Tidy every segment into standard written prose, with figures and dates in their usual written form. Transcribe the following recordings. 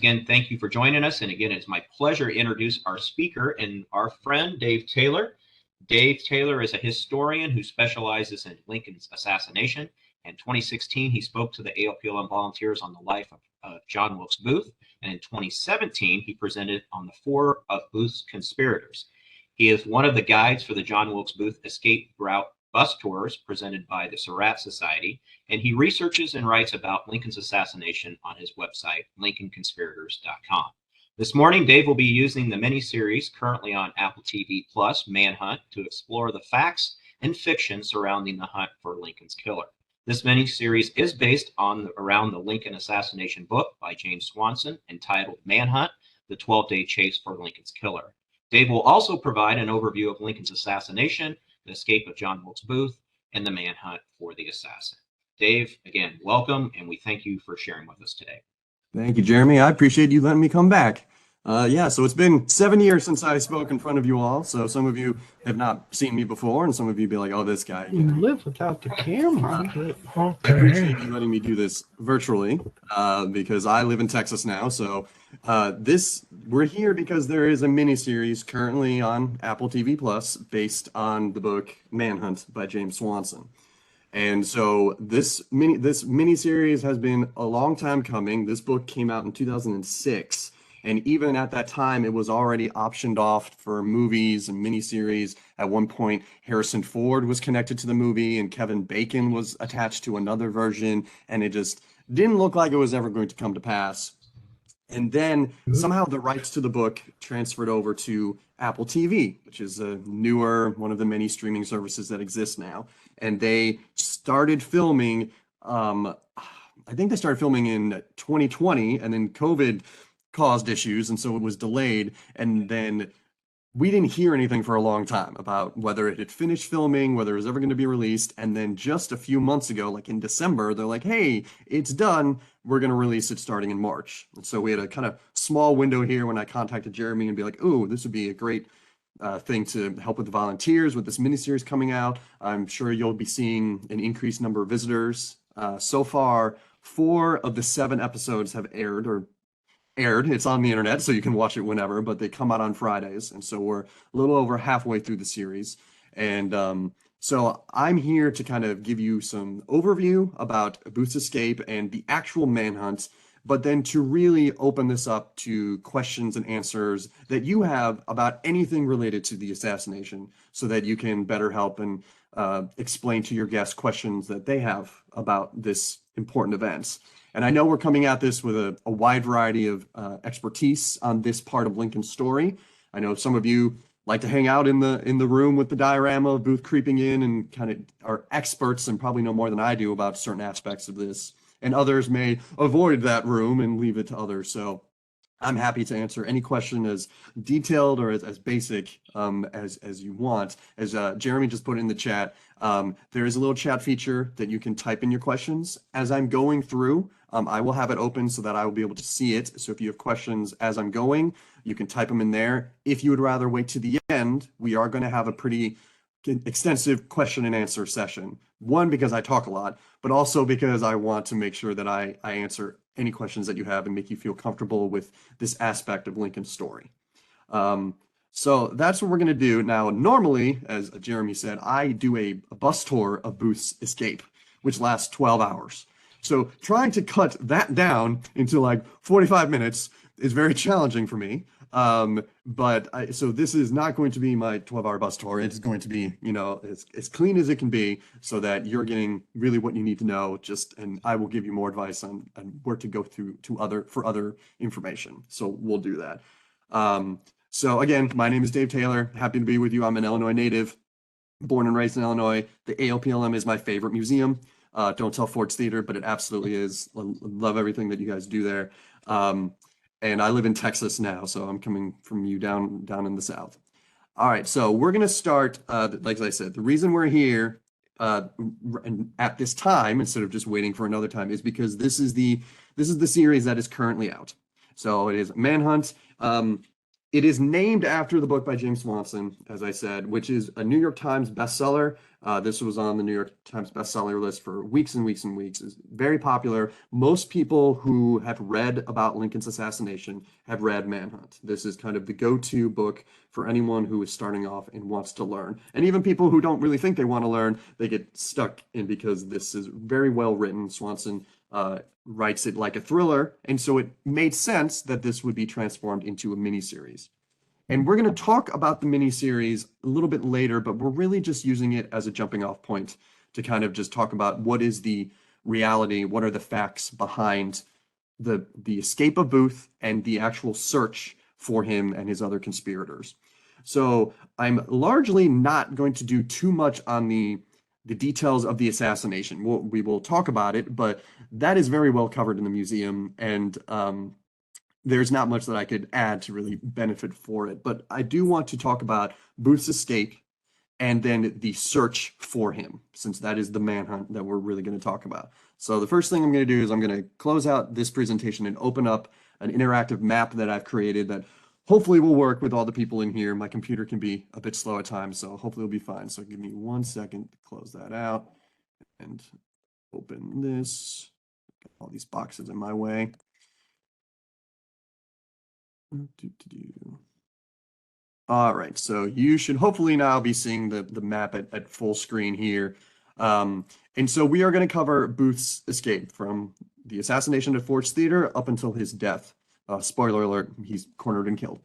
again, thank you for joining us. And again, it's my pleasure to introduce our speaker and our friend, Dave Taylor. Dave Taylor is a historian who specializes in Lincoln's assassination. In 2016, he spoke to the ALPLM volunteers on the life of John Wilkes Booth. And in 2017, he presented on the four of Booth's conspirators. He is one of the guides for the John Wilkes Booth escape route bus tours presented by the Surratt Society, and he researches and writes about Lincoln's assassination on his website, lincolnconspirators.com. This morning, Dave will be using the miniseries currently on Apple TV Plus, Manhunt, to explore the facts and fiction surrounding the hunt for Lincoln's killer. This miniseries is based around the Lincoln assassination book by James Swanson entitled Manhunt, the 12-Day Chase for Lincoln's Killer. Dave will also provide an overview of Lincoln's assassination, the escape of John Wilkes Booth, and the manhunt for the assassin. Dave, again, welcome, and we thank you for sharing with us today. Thank you, Jeremy. I appreciate you letting me come back. So it's been 7 years since I spoke in front of you all. So some of you have not seen me before, and some of you be like, "Oh, this guy." You live without the camera. I appreciate you letting me do this virtually because I live in Texas now. So we're here because there is a mini series currently on Apple TV Plus based on the book Manhunt by James Swanson. And so this mini series has been a long time coming. This book came out in 2006. And even at that time, it was already optioned off for movies and miniseries. At one point, Harrison Ford was connected to the movie and Kevin Bacon was attached to another version. And it just didn't look like it was ever going to come to pass. And then somehow the rights to the book transferred over to Apple TV, which is a newer, one of the many streaming services that exist now. And they started filming, I think they started filming in 2020, and then COVID caused issues, and so it was delayed. And then we didn't hear anything for a long time about whether it had finished filming, whether it was ever going to be released. And then just a few months ago, like in December, they're like, "Hey, it's done. We're going to release it starting in March." And so we had a kind of small window here when I contacted Jeremy and be like, "Ooh, this would be a great thing to help with the volunteers with this miniseries coming out. I'm sure you'll be seeing an increased number of visitors." So far, 4 of the 7 episodes have aired. It's on the internet, so you can watch it whenever, but they come out on Fridays. And so we're a little over halfway through the series. And so I'm here to kind of give you some overview about Booth's escape and the actual manhunt, but then to really open this up to questions and answers that you have about anything related to the assassination so that you can better help and explain to your guests questions that they have about this important event. And I know we're coming at this with a wide variety of expertise on this part of Lincoln's story. I know some of you like to hang out in the room with the diorama of Booth creeping in and kind of are experts and probably know more than I do about certain aspects of this. And others may avoid that room and leave it to others. So I'm happy to answer any question as detailed or as basic as you want. As Jeremy just put in the chat, there is a little chat feature that you can type in your questions. As I'm going through, I will have it open so that I will be able to see it. So if you have questions as I'm going, you can type them in there. If you would rather wait to the end, we are going to have a pretty extensive question and answer session. One, because I talk a lot, but also because I want to make sure that I answer any questions that you have and make you feel comfortable with this aspect of Lincoln's story. So that's what we're going to do. Now, normally, as Jeremy said, I do a bus tour of Booth's escape, which lasts 12 hours. So trying to cut that down into like 45 minutes is very challenging for me. So this is not going to be my 12-hour bus tour. It's going to be, as clean as it can be so that you're getting really what you need to know, and I will give you more advice on where to go through for other information. So we'll do that. So again, my name is Dave Taylor. Happy to be with you. I'm an Illinois native, born and raised in Illinois. The ALPLM is my favorite museum. Don't tell Ford's Theater, but it absolutely is. Love everything that you guys do there. And I live in Texas now, so I'm coming from you down in the South. All right, so we're going to start, like I said, the reason we're here at this time, instead of just waiting for another time, is because this is the series that is currently out. So it is Manhunt. It is named after the book by James Swanson, as I said, which is a New York Times bestseller. This was on the New York Times bestseller list for weeks and weeks and weeks. It's very popular. Most people who have read about Lincoln's assassination have read Manhunt. This is kind of the go-to book for anyone who is starting off and wants to learn. And even people who don't really think they want to learn, they get stuck in because this is very well written. Swanson writes it like a thriller, and so it made sense that this would be transformed into a miniseries. And we're going to talk about the miniseries a little bit later, but we're really just using it as a jumping off point to kind of just talk about what is the reality, what are the facts behind the escape of Booth and the actual search for him and his other conspirators. So I'm largely not going to do too much on the details of the assassination. We will talk about it, but that is very well covered in the museum, and there's not much that I could add to really benefit for it. But I do want to talk about Booth's escape and then the search for him, since that is the manhunt that we're really going to talk about. So the first thing I'm going to do is I'm going to close out this presentation and open up an interactive map that I've created that hopefully will work with all the people in here. My computer can be a bit slow at times, so hopefully it'll be fine. So give me 1 second to close that out and open this. Got all these boxes in my way. All right, so you should hopefully now be seeing the map at full screen here. And so we are going to cover Booth's escape from the assassination at Ford's Theater up until his death. Spoiler alert, he's cornered and killed.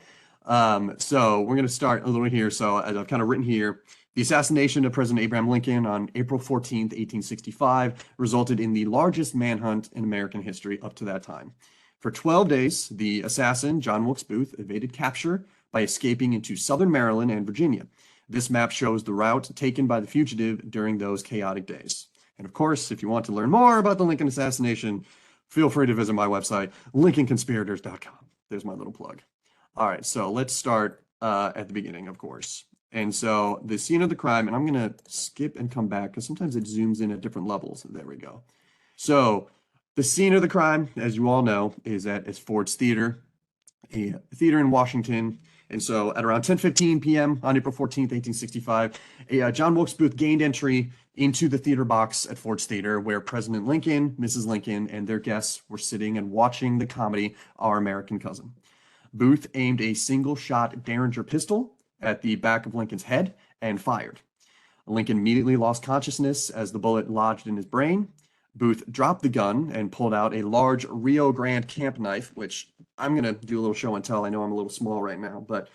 So we're going to start a little here. So as I've kind of written here, the assassination of President Abraham Lincoln on April 14th, 1865 resulted in the largest manhunt in American history up to that time. For 12 days, the assassin, John Wilkes Booth, evaded capture by escaping into southern Maryland and Virginia. This map shows the route taken by the fugitive during those chaotic days. And of course, if you want to learn more about the Lincoln assassination, feel free to visit my website, lincolnconspirators.com. There's my little plug. All right, so let's start at the beginning, of course. And so the scene of the crime, and I'm going to skip and come back because sometimes it zooms in at different levels. There we go. So the scene of the crime, as you all know, is at Ford's Theater, a theater in Washington. And so at around 10:15 p.m. on April 14th, 1865, John Wilkes Booth gained entry into the theater box at Ford's Theater, where President Lincoln, Mrs. Lincoln, and their guests were sitting and watching the comedy Our American Cousin. Booth aimed a single-shot Derringer pistol at the back of Lincoln's head and fired. Lincoln immediately lost consciousness as the bullet lodged in his brain. Booth dropped the gun and pulled out a large Rio Grande camp knife, which I'm going to do a little show and tell. I know I'm a little small right now, but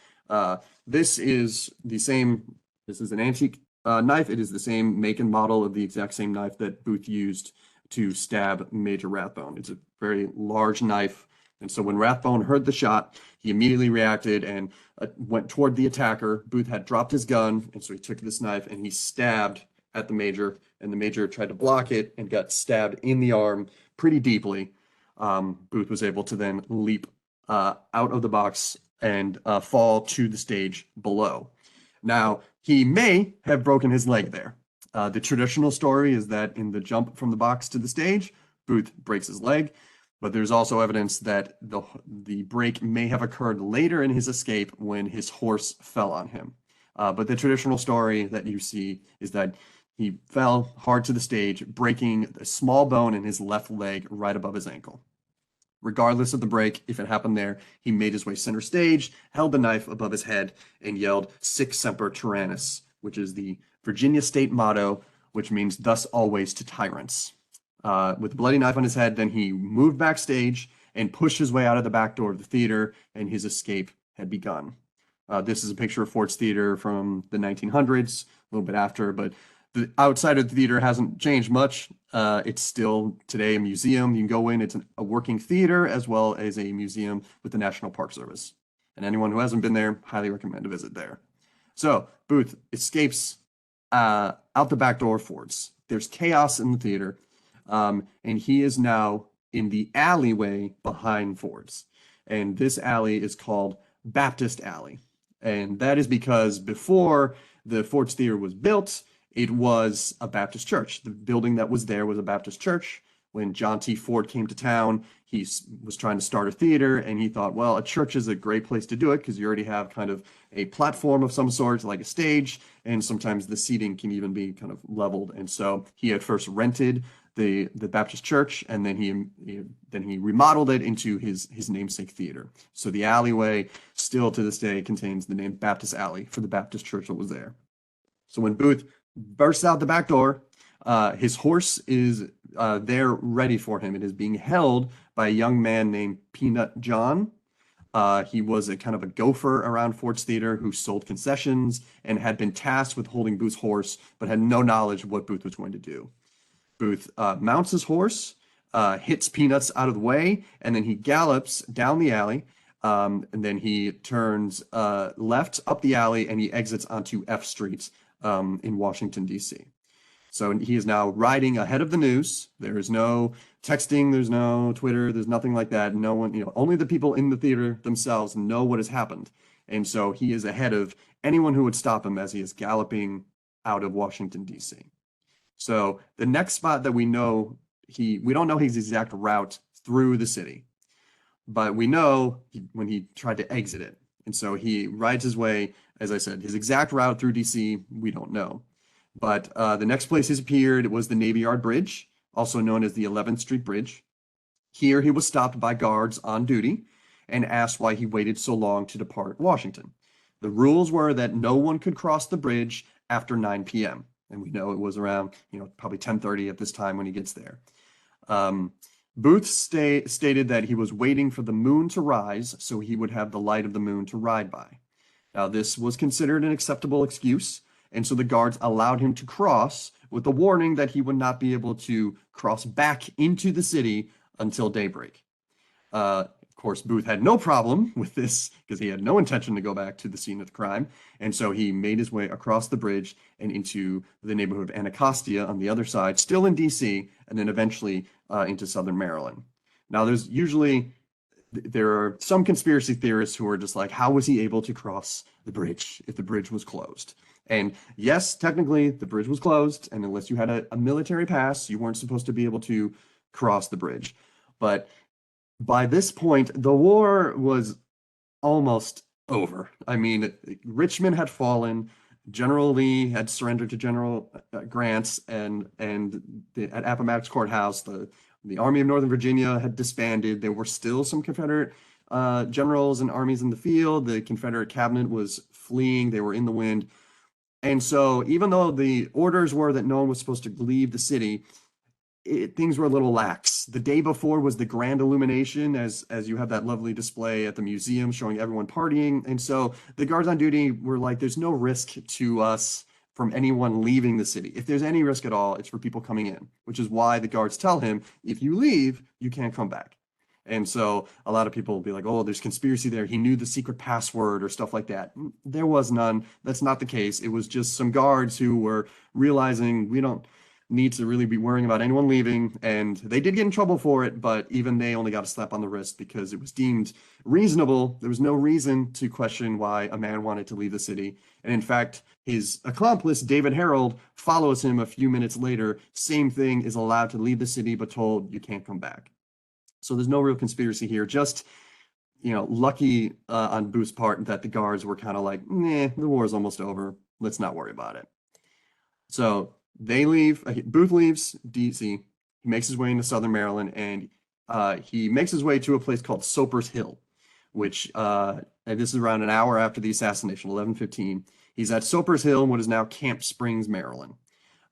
this is the same. This is an antique knife. It is the same make and model of the exact same knife that Booth used to stab Major Rathbone. It's a very large knife. And so when Rathbone heard the shot, he immediately reacted and went toward the attacker. Booth had dropped his gun, and so he took this knife and he stabbed at the Major, and the Major tried to block it and got stabbed in the arm pretty deeply. Booth was able to then leap out of the box and fall to the stage below. Now, he may have broken his leg there. The traditional story is that in the jump from the box to the stage, Booth breaks his leg, but there's also evidence that the break may have occurred later in his escape when his horse fell on him. But the traditional story that you see is that he fell hard to the stage, breaking a small bone in his left leg right above his ankle. Regardless of the break, if it happened there, he made his way center stage, held the knife above his head, and yelled "Sic Semper Tyrannis," which is the Virginia state motto, which means "thus always to tyrants." With the bloody knife on his head, then he moved backstage and pushed his way out of the back door of the theater, and his escape had begun. This is a picture of Ford's Theater from the 1900s, a little bit after, but the outside of the theater hasn't changed much. It's still today a museum. You can go in. It's a working theater as well as a museum with the National Park Service. And anyone who hasn't been there, highly recommend a visit there. So Booth escapes out the back door of Ford's. There's chaos in the theater, and he is now in the alleyway behind Ford's. And this alley is called Baptist Alley. And that is because before the Ford's Theater was built, it was a Baptist church. The building that was there was a Baptist church. when John T. Ford came to town, he was trying to start a theater, and he thought, well, a church is a great place to do it because you already have kind of a platform of some sort, like a stage, and sometimes the seating can even be kind of leveled. And so he had first rented the Baptist church, and then he remodeled it into his namesake theater. So the alleyway still to this day contains the name Baptist Alley for the Baptist church that was there. So when Booth bursts out the back door, his horse is there ready for him. It is being held by a young man named Peanut John. He was a kind of a gopher around Ford's Theater who sold concessions and had been tasked with holding Booth's horse, but had no knowledge of what Booth was going to do. Booth mounts his horse, hits Peanuts out of the way, and then he gallops down the alley. And then he turns left up the alley and he exits onto F Street in Washington, D.C. So he is now riding ahead of the news. There is no texting, there's no Twitter, there's nothing like that. No one, only the people in the theater themselves know what has happened. And so he is ahead of anyone who would stop him as he is galloping out of Washington, D.C. So the next spot that we know, we don't know his exact route through the city, but we know when he tried to exit it. And so he rides his way, as I said, his exact route through DC, we don't know. But the next place he's appeared was the Navy Yard Bridge, also known as the 11th Street Bridge. Here he was stopped by guards on duty and asked why he waited so long to depart Washington. The rules were that no one could cross the bridge after 9 p.m. And we know it was around, probably 10:30 at this time when he gets there. Booth stated that he was waiting for the moon to rise so he would have the light of the moon to ride by. Now, this was considered an acceptable excuse, and so the guards allowed him to cross with the warning that he would not be able to cross back into the city until daybreak. Of course, Booth had no problem with this because he had no intention to go back to the scene of the crime. And so he made his way across the bridge and into the neighborhood of Anacostia on the other side, still in DC, and then eventually into Southern Maryland. Now, there are some conspiracy theorists who are just like, how was he able to cross the bridge if the bridge was closed? And yes, technically the bridge was closed, and unless you had a military pass, you weren't supposed to be able to cross the bridge. But by this point, the war was almost over. I mean, Richmond had fallen. General Lee had surrendered to General Grant, and at Appomattox Courthouse, the Army of Northern Virginia had disbanded. There were still some Confederate generals and armies in the field. The Confederate cabinet was fleeing. They were in the wind. And so even though the orders were that no one was supposed to leave the city, things were a little lax. The day before was the grand illumination, as you have that lovely display at the museum showing everyone partying. And so the guards on duty were like, there's no risk to us from anyone leaving the city. If there's any risk at all, it's for people coming in, which is why the guards tell him, if you leave, you can't come back. And so a lot of people will be like, oh, there's conspiracy there. He knew the secret password or stuff like that. There was none. That's not the case. It was just some guards who were realizing we don't need to really be worrying about anyone leaving. And they did get in trouble for it, but even they only got a slap on the wrist because it was deemed reasonable. There was no reason to question why a man wanted to leave the city. And in fact, his accomplice, David Harold, follows him a few minutes later. Same thing, is allowed to leave the city, but told you can't come back. So there's no real conspiracy here. Just, lucky on Booth's part that the guards were kind of like, nah, the war is almost over. Let's not worry about it. So they leave. Booth leaves DC. He makes his way into Southern Maryland, and he makes his way to a place called Soper's Hill, which and this is around an hour after the assassination, 11:15. He's at Soper's Hill in what is now Camp Springs, Maryland.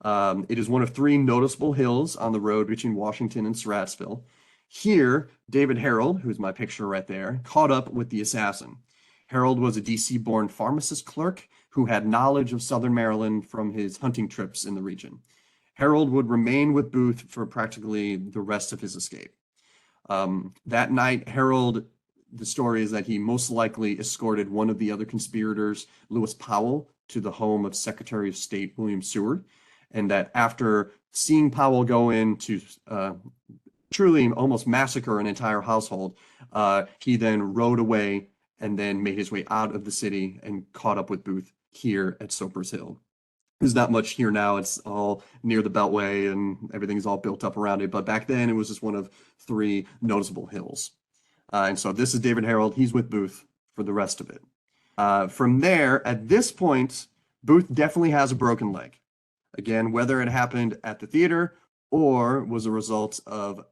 It is one of three noticeable hills on the road between Washington and Surrattsville. Here, David Harold, who's my picture right there, caught up with the assassin. Harold was a DC-born pharmacist clerk who had knowledge of Southern Maryland from his hunting trips in the region. Harold would remain with Booth for practically the rest of his escape. That night, Harold, the story is that he most likely escorted one of the other conspirators, Lewis Powell, to the home of Secretary of State William Seward, and that after seeing Powell go in to truly almost massacre an entire household, he then rode away and then made his way out of the city and caught up with Booth here at Soper's Hill. There's not much here now. It's all near the Beltway and everything's all built up around it. But back then it was just one of 3 noticeable hills. And so this is David Harold. He's with Booth for the rest of it. From there, at this point, Booth definitely has a broken leg. Again, whether it happened at the theater or was a result of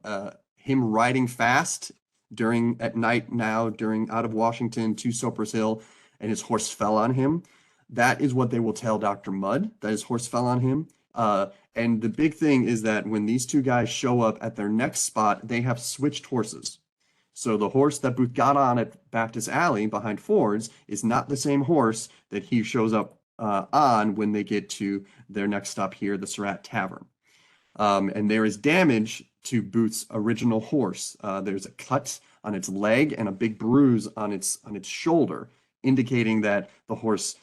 him riding fast at night out of Washington to Soper's Hill, and his horse fell on him. That is what they will tell Dr. Mudd, that his horse fell on him. And the big thing is that when these 2 guys show up at their next spot, they have switched horses. So the horse that Booth got on at Baptist Alley behind Ford's is not the same horse that he shows up on when they get to their next stop here, the Surratt Tavern. And there is damage to Booth's original horse. There's a cut on its leg and a big bruise on its shoulder, indicating that the horse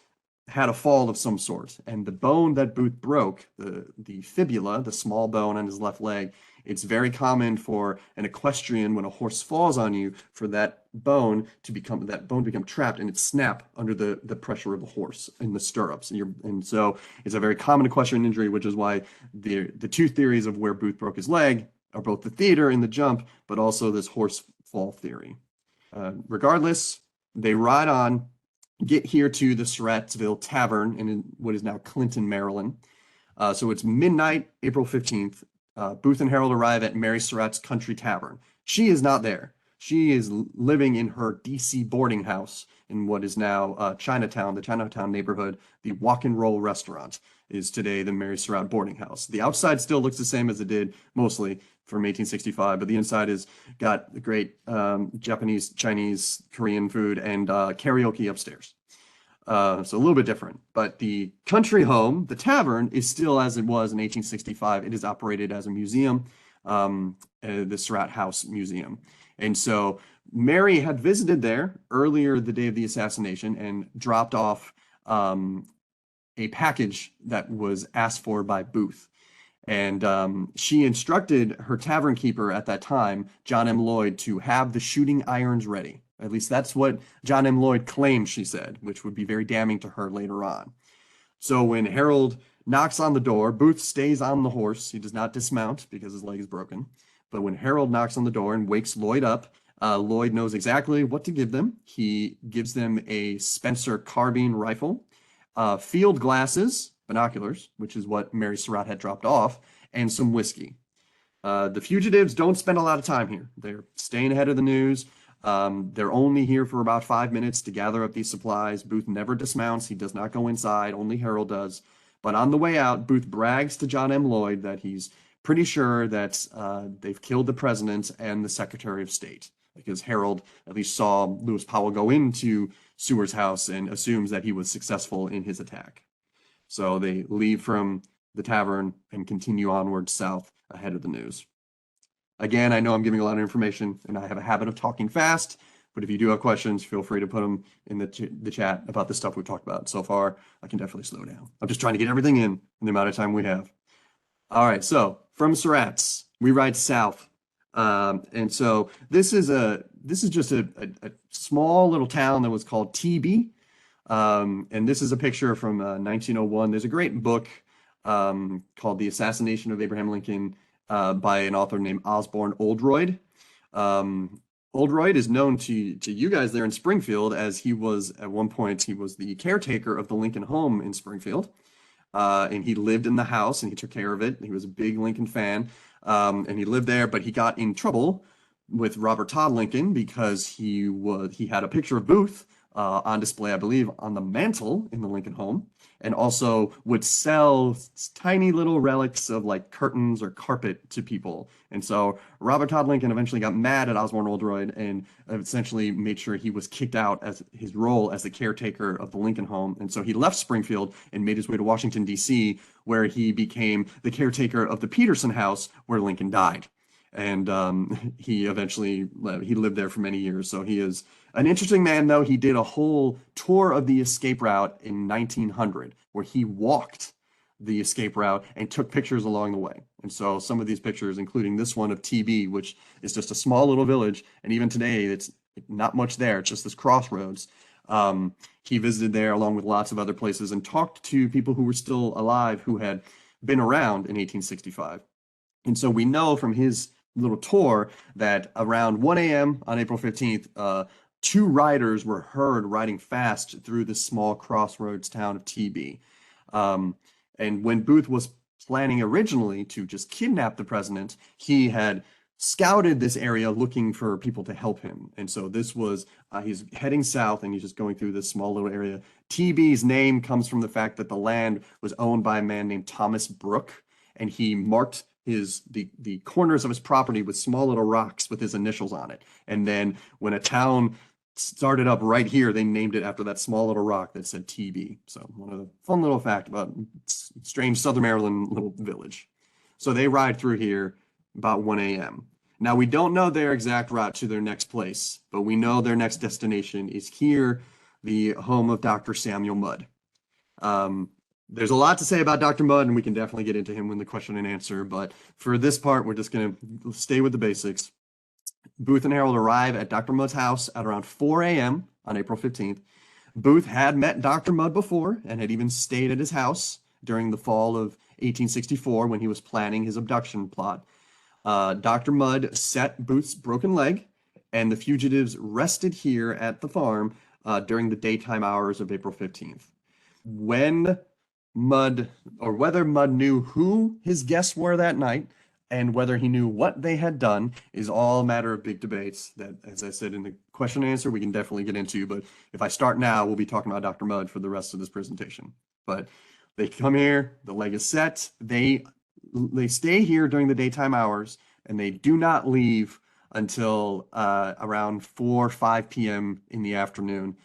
had a fall of some sort. And the bone that Booth broke, the fibula, the small bone on his left leg, it's very common for an equestrian, when a horse falls on you, for that bone to become trapped and it snap under the pressure of the horse in the stirrups. And so it's a very common equestrian injury, which is why the 2 theories of where Booth broke his leg are both the theater and the jump, but also this horse fall theory. Regardless, they ride on, get here to the Surrattsville Tavern in what is now Clinton, Maryland. So it's midnight, April 15th. Booth and Harold arrive at Mary Surratt's Country Tavern. She is not there. She is living in her DC boarding house in what is now Chinatown, the Chinatown neighborhood. The Walk and Roll restaurant is today the Mary Surratt boarding house. The outside still looks the same as it did mostly from 1865, but the inside has got the great Japanese, Chinese, Korean food and karaoke upstairs. So a little bit different, but the country home, the tavern, is still as it was in 1865. It is operated as a museum, the Surratt House Museum. And so Mary had visited there earlier the day of the assassination and dropped off a package that was asked for by Booth. And she instructed her tavern keeper at that time, John M. Lloyd, to have the shooting irons ready. At least that's what John M. Lloyd claimed, she said, which would be very damning to her later on. So when Harold knocks on the door, Booth stays on the horse. He does not dismount because his leg is broken. But when Harold knocks on the door and wakes Lloyd up, Lloyd knows exactly what to give them. He gives them a Spencer carbine rifle, field glasses, binoculars, which is what Mary Surratt had dropped off, and some whiskey. The fugitives don't spend a lot of time here. They're staying ahead of the news. They're only here for about 5 minutes to gather up these supplies. Booth never dismounts. He does not go inside. Only Harold does. But on the way out, Booth brags to John M. Lloyd that he's pretty sure that they've killed the president and the Secretary of State, because Harold at least saw Lewis Powell go into Seward's house and assumes that he was successful in his attack. So they leave from the tavern and continue onward south ahead of the news. Again, I know I'm giving a lot of information and I have a habit of talking fast, but if you do have questions, feel free to put them in the chat about the stuff we've talked about so far. I can definitely slow down. I'm just trying to get everything in the amount of time we have. All right, so from Surratt's, we ride south. And so this is just a small little town that was called TB. And this is a picture from 1901. There's a great book called The Assassination of Abraham Lincoln by an author named Osborne Oldroyd. Oldroyd is known to you guys there in Springfield, as he was at one point, he was the caretaker of the Lincoln home in Springfield. And he lived in the house and he took care of it. He was a big Lincoln fan. And he lived there, but he got in trouble with Robert Todd Lincoln because he had a picture of Booth on display, I believe, on the mantle in the Lincoln home, and also would sell tiny little relics of like curtains or carpet to people. And so Robert Todd Lincoln eventually got mad at Osborne Oldroyd and essentially made sure he was kicked out as his role as the caretaker of the Lincoln home. And so he left Springfield and made his way to Washington, D.C., where he became the caretaker of the Peterson house where Lincoln died. And he lived there for many years. So he is an interesting man, though. He did a whole tour of the escape route in 1900, where he walked the escape route and took pictures along the way. And so some of these pictures, including this one of TB, which is just a small little village, and even today it's not much there, it's just this crossroads. He visited there along with lots of other places and talked to people who were still alive who had been around in 1865. And so we know from his little tour that around 1 a.m. on April 15th, two riders were heard riding fast through the small crossroads town of TB. And when Booth was planning originally to just kidnap the president, he had scouted this area looking for people to help him. And so this was, he's heading south and he's just going through this small little area. TB's name comes from the fact that the land was owned by a man named Thomas Brooke, and he marked the corners of his property with small little rocks with his initials on it. And then when a town started up right here, they named it after that small little rock that said TB. So one of the fun little fact about strange Southern Maryland little village. So they ride through here about 1 a.m. Now we don't know their exact route to their next place, but we know their next destination is here, the home of Dr. Samuel Mudd. There's a lot to say about Dr. Mudd, and we can definitely get into him in the question and answer, but for this part, we're just going to stay with the basics. Booth and Harold arrive at Dr. Mudd's house at around 4 a.m. on April 15th. Booth had met Dr. Mudd before and had even stayed at his house during the fall of 1864 when he was planning his abduction plot. Dr. Mudd set Booth's broken leg, and the fugitives rested here at the farm during the daytime hours of April 15th. Whether Mudd knew who his guests were that night and whether he knew what they had done is all a matter of big debates that, as I said in the question and answer, we can definitely get into. But if I start now, we'll be talking about Dr. Mudd for the rest of this presentation. But they come here, the leg is set, they stay here during the daytime hours, and they do not leave until around 4 or 5 p.m. in the afternoon.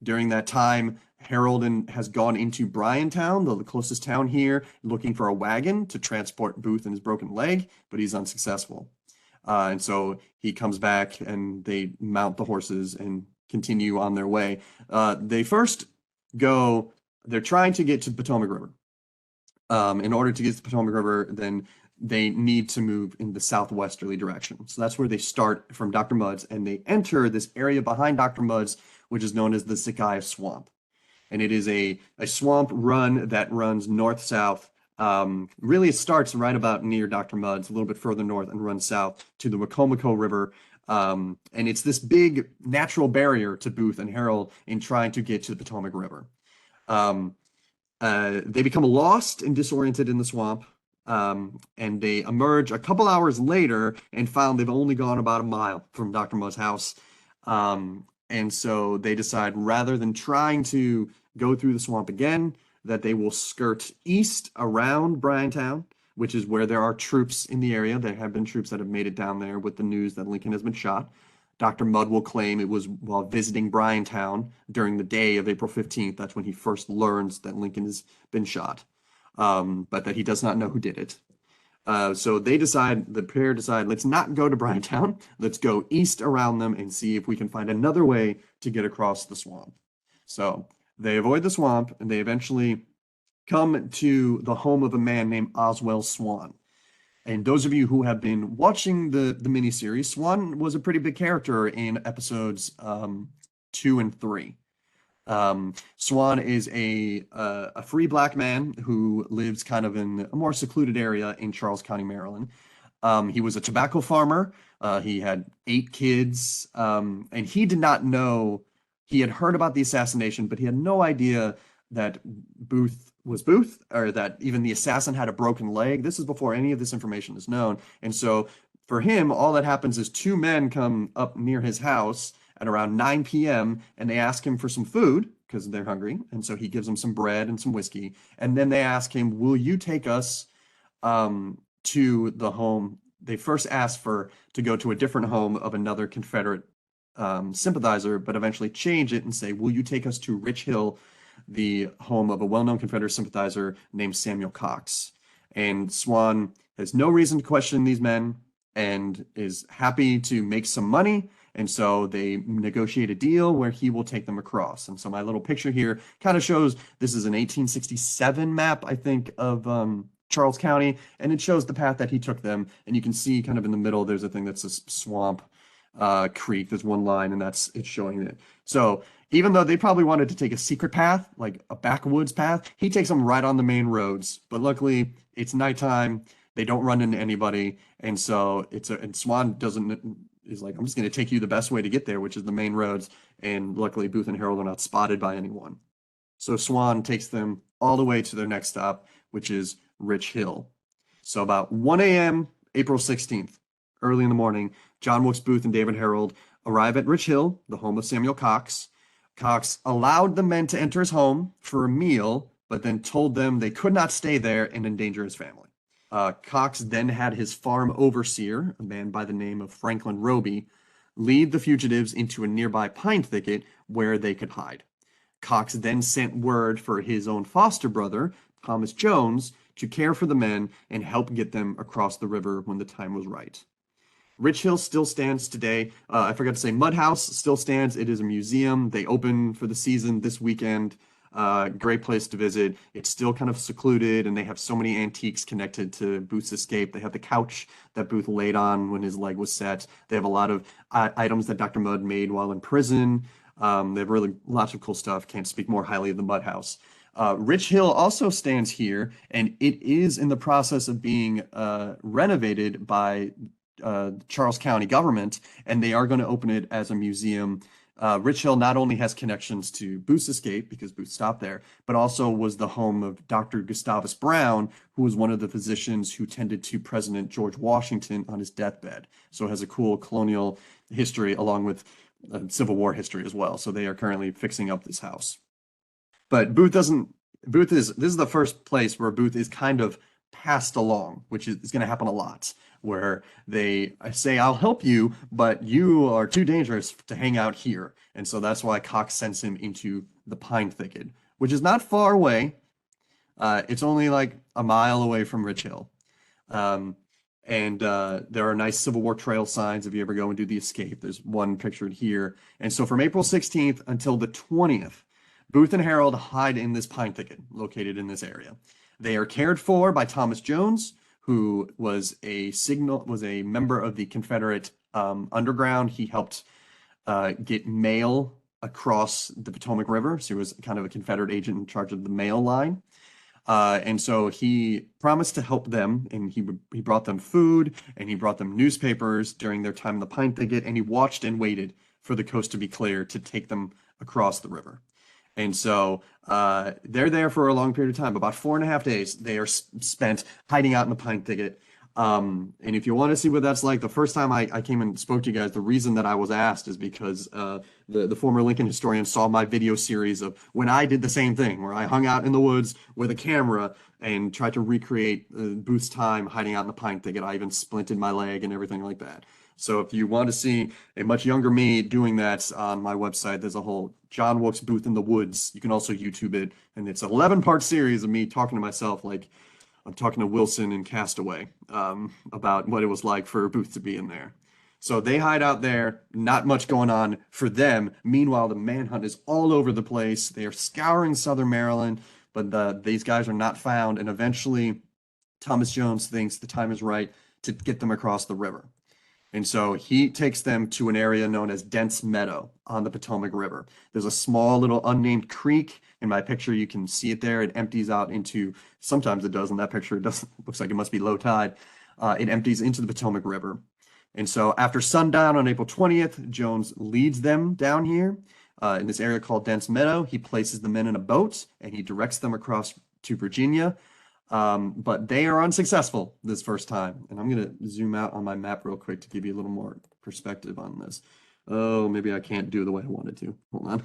During that time, Harold has gone into Bryantown, the closest town here, looking for a wagon to transport Booth and his broken leg, but he's unsuccessful. And so he comes back and they mount the horses and continue on their way. They first go, they're trying to get to the Potomac River. In order to get to the Potomac River, then they need to move in the southwesterly direction. So that's where they start from Dr. Mudd's, and they enter this area behind Dr. Mudd's, which is known as the Sakai Swamp. And it is a swamp run that runs north-south. Really, it starts right about near Dr. Mudd's, a little bit further north, and runs south to the Wacomico River. And it's this big natural barrier to Booth and Harold in trying to get to the Potomac River. They become lost and disoriented in the swamp, and they emerge a couple hours later and found they've only gone about a mile from Dr. Mudd's house. And so they decide, rather than trying to go through the swamp again, that they will skirt east around Bryantown, which is where there are troops in the area. There have been troops that have made it down there with the news that Lincoln has been shot. Dr. Mudd will claim it was while visiting Bryantown during the day of April 15th. That's when he first learns that Lincoln has been shot, but that he does not know who did it. So the pair decide, let's not go to Bryantown. Let's go east around them and see if we can find another way to get across the swamp. So they avoid the swamp, and they eventually come to the home of a man named Oswell Swan. And those of you who have been watching the miniseries, Swan was a pretty big character in episodes 2 and 3. Swan is a free black man who lives kind of in a more secluded area in Charles County, Maryland. He was a tobacco farmer. He had 8 kids, and he did not know, he had heard about the assassination, but he had no idea that Booth was Booth, or that even the assassin had a broken leg. This is before any of this information is known. And so for him, all that happens is 2 men come up near his house at around 9 p.m. and they ask him for some food because they're hungry. And so he gives them some bread and some whiskey. And then they ask him, will you take us to the home? They first asked to go to a different home of another Confederate sympathizer, but eventually change it and say, will you take us to Rich Hill, the home of a well-known Confederate sympathizer named Samuel Cox? And Swan has no reason to question these men and is happy to make some money. And so they negotiate a deal where he will take them across. And so my little picture here kind of shows, this is an 1867 map, I think, of Charles County. And it shows the path that he took them. And you can see kind of in the middle, there's a thing that's a swamp. creek. There's one line, and it's showing it. So even though they probably wanted to take a secret path, like a backwoods path, he takes them right on the main roads. But luckily, it's nighttime. They don't run into anybody, and so and Swan is like, I'm just going to take you the best way to get there, which is the main roads. And luckily, Booth and Harold are not spotted by anyone. So Swan takes them all the way to their next stop, which is Rich Hill. So about 1 a.m., April 16th, early in the morning, John Wilkes Booth and David Harold arrive at Rich Hill, the home of Samuel Cox. Cox allowed the men to enter his home for a meal, but then told them they could not stay there and endanger his family. Cox then had his farm overseer, a man by the name of Franklin Roby, lead the fugitives into a nearby pine thicket where they could hide. Cox then sent word for his own foster brother, Thomas Jones, to care for the men and help get them across the river when the time was right. Rich Hill still stands today. I forgot to say, Mud House still stands. It is a museum. They open for the season this weekend. Great place to visit. It's still kind of secluded, and they have so many antiques connected to Booth's escape. They have the couch that Booth laid on when his leg was set. They have a lot of items that Dr. Mudd made while in prison. They have really lots of cool stuff. Can't speak more highly of the Mud House. Rich Hill also stands here, and it is in the process of being renovated by Charles County government, and they are going to open it as a museum. Rich Hill not only has connections to Booth's escape, because Booth stopped there, but also was the home of Dr. Gustavus Brown, who was one of the physicians who tended to President George Washington on his deathbed. So it has a cool colonial history along with Civil War history as well. So they are currently fixing up this house. But this is the first place where Booth is kind of passed along, which is going to happen a lot, where they say, I'll help you, but you are too dangerous to hang out here. And so that's why Cox sends him into the pine thicket, which is not far away. It's only like a mile away from Rich Hill. And there are nice Civil War trail signs if you ever go and do the escape. There's one pictured here. And so from April 16th until the 20th, Booth and Harold hide in this pine thicket located in this area. They are cared for by Thomas Jones, who was a member of the Confederate underground. He helped get mail across the Potomac River. So he was kind of a Confederate agent in charge of the mail line. And so he promised to help them, and he brought them food, and he brought them newspapers during their time in the pine thicket, and he watched and waited for the coast to be clear to take them across the river. And so they're there for a long period of time, about 4.5 days. They are spent hiding out in the pine thicket. And if you want to see what that's like, the first time I came and spoke to you guys, the reason that I was asked is because the former Lincoln historian saw my video series of when I did the same thing, where I hung out in the woods with a camera and tried to recreate Booth's time hiding out in the pine thicket. I even splinted my leg and everything like that. So if you want to see a much younger me doing that on my website, there's a whole John Wilkes Booth in the Woods. You can also YouTube it, and it's an 11-part series of me talking to myself like I'm talking to Wilson in Castaway about what it was like for Booth to be in there. So they hide out there, not much going on for them. Meanwhile, the manhunt is all over the place. They are scouring southern Maryland, but these guys are not found, and eventually Thomas Jones thinks the time is right to get them across the river. And so he takes them to an area known as Dense Meadow on the Potomac River. There's a small little unnamed creek. In my picture, you can see it there. It empties out into, sometimes it does in that picture, it doesn't, looks like it must be low tide. It empties into the Potomac River. And so after sundown on April 20th, Jones leads them down here in this area called Dense Meadow. He places the men in a boat and he directs them across to Virginia. But they are unsuccessful this first time. And I'm going to zoom out on my map real quick to give you a little more perspective on this. Oh, maybe I can't do it the way I wanted to. Hold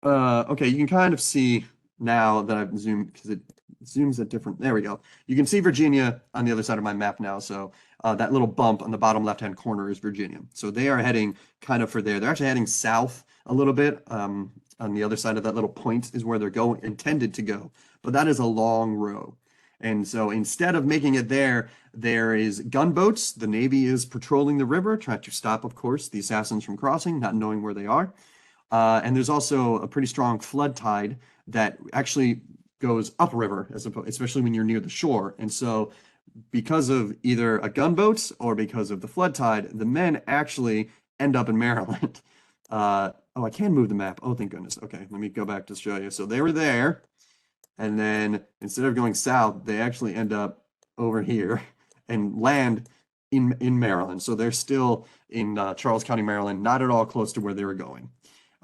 on. Okay, you can kind of see now that I've zoomed, because it zooms at different, there we go. You can see Virginia on the other side of my map now. So that little bump on the bottom left-hand corner is Virginia. So they are heading kind of for there. They're actually heading south a little bit. On the other side of that little point is where they're intended to go. But that is a long row. And so instead of making it there, there is gunboats. The Navy is patrolling the river, trying to stop, of course, the assassins from crossing, not knowing where they are. And there's also a pretty strong flood tide that actually goes upriver, especially when you're near the shore. And so because of either a gunboat or because of the flood tide, the men actually end up in Maryland. Oh, I can move the map. Oh, thank goodness. Okay, let me go back to show you. So they were there, and then instead of going south, they actually end up over here and land in Maryland. So they're still in Charles County, Maryland, not at all close to where they were going.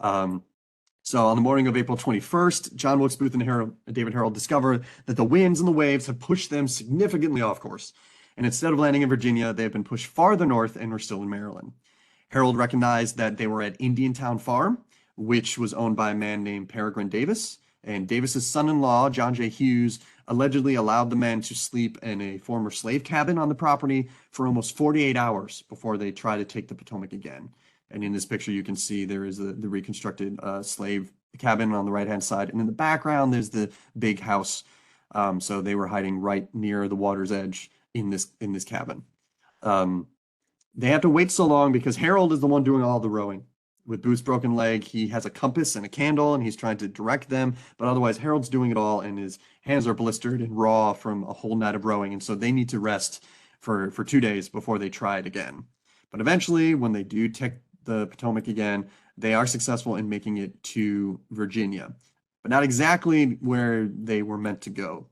So on the morning of April 21st, John Wilkes Booth and David Harold discover that the winds and the waves have pushed them significantly off course. And instead of landing in Virginia, they have been pushed farther north and are still in Maryland. Harold recognized that they were at Indiantown Farm, which was owned by a man named Peregrine Davis. And Davis's son-in-law, John J. Hughes, allegedly allowed the men to sleep in a former slave cabin on the property for almost 48 hours before they tried to take the Potomac again. And in this picture, you can see there is the reconstructed slave cabin on the right-hand side. And in the background, there's the big house. So they were hiding right near the water's edge in this cabin. They have to wait so long because Harold is the one doing all the rowing. With Booth's broken leg, he has a compass and a candle, and he's trying to direct them. But otherwise, Harold's doing it all, and his hands are blistered and raw from a whole night of rowing. And so they need to rest for 2 days before they try it again. But eventually, when they do take the Potomac again, they are successful in making it to Virginia, but not exactly where they were meant to go.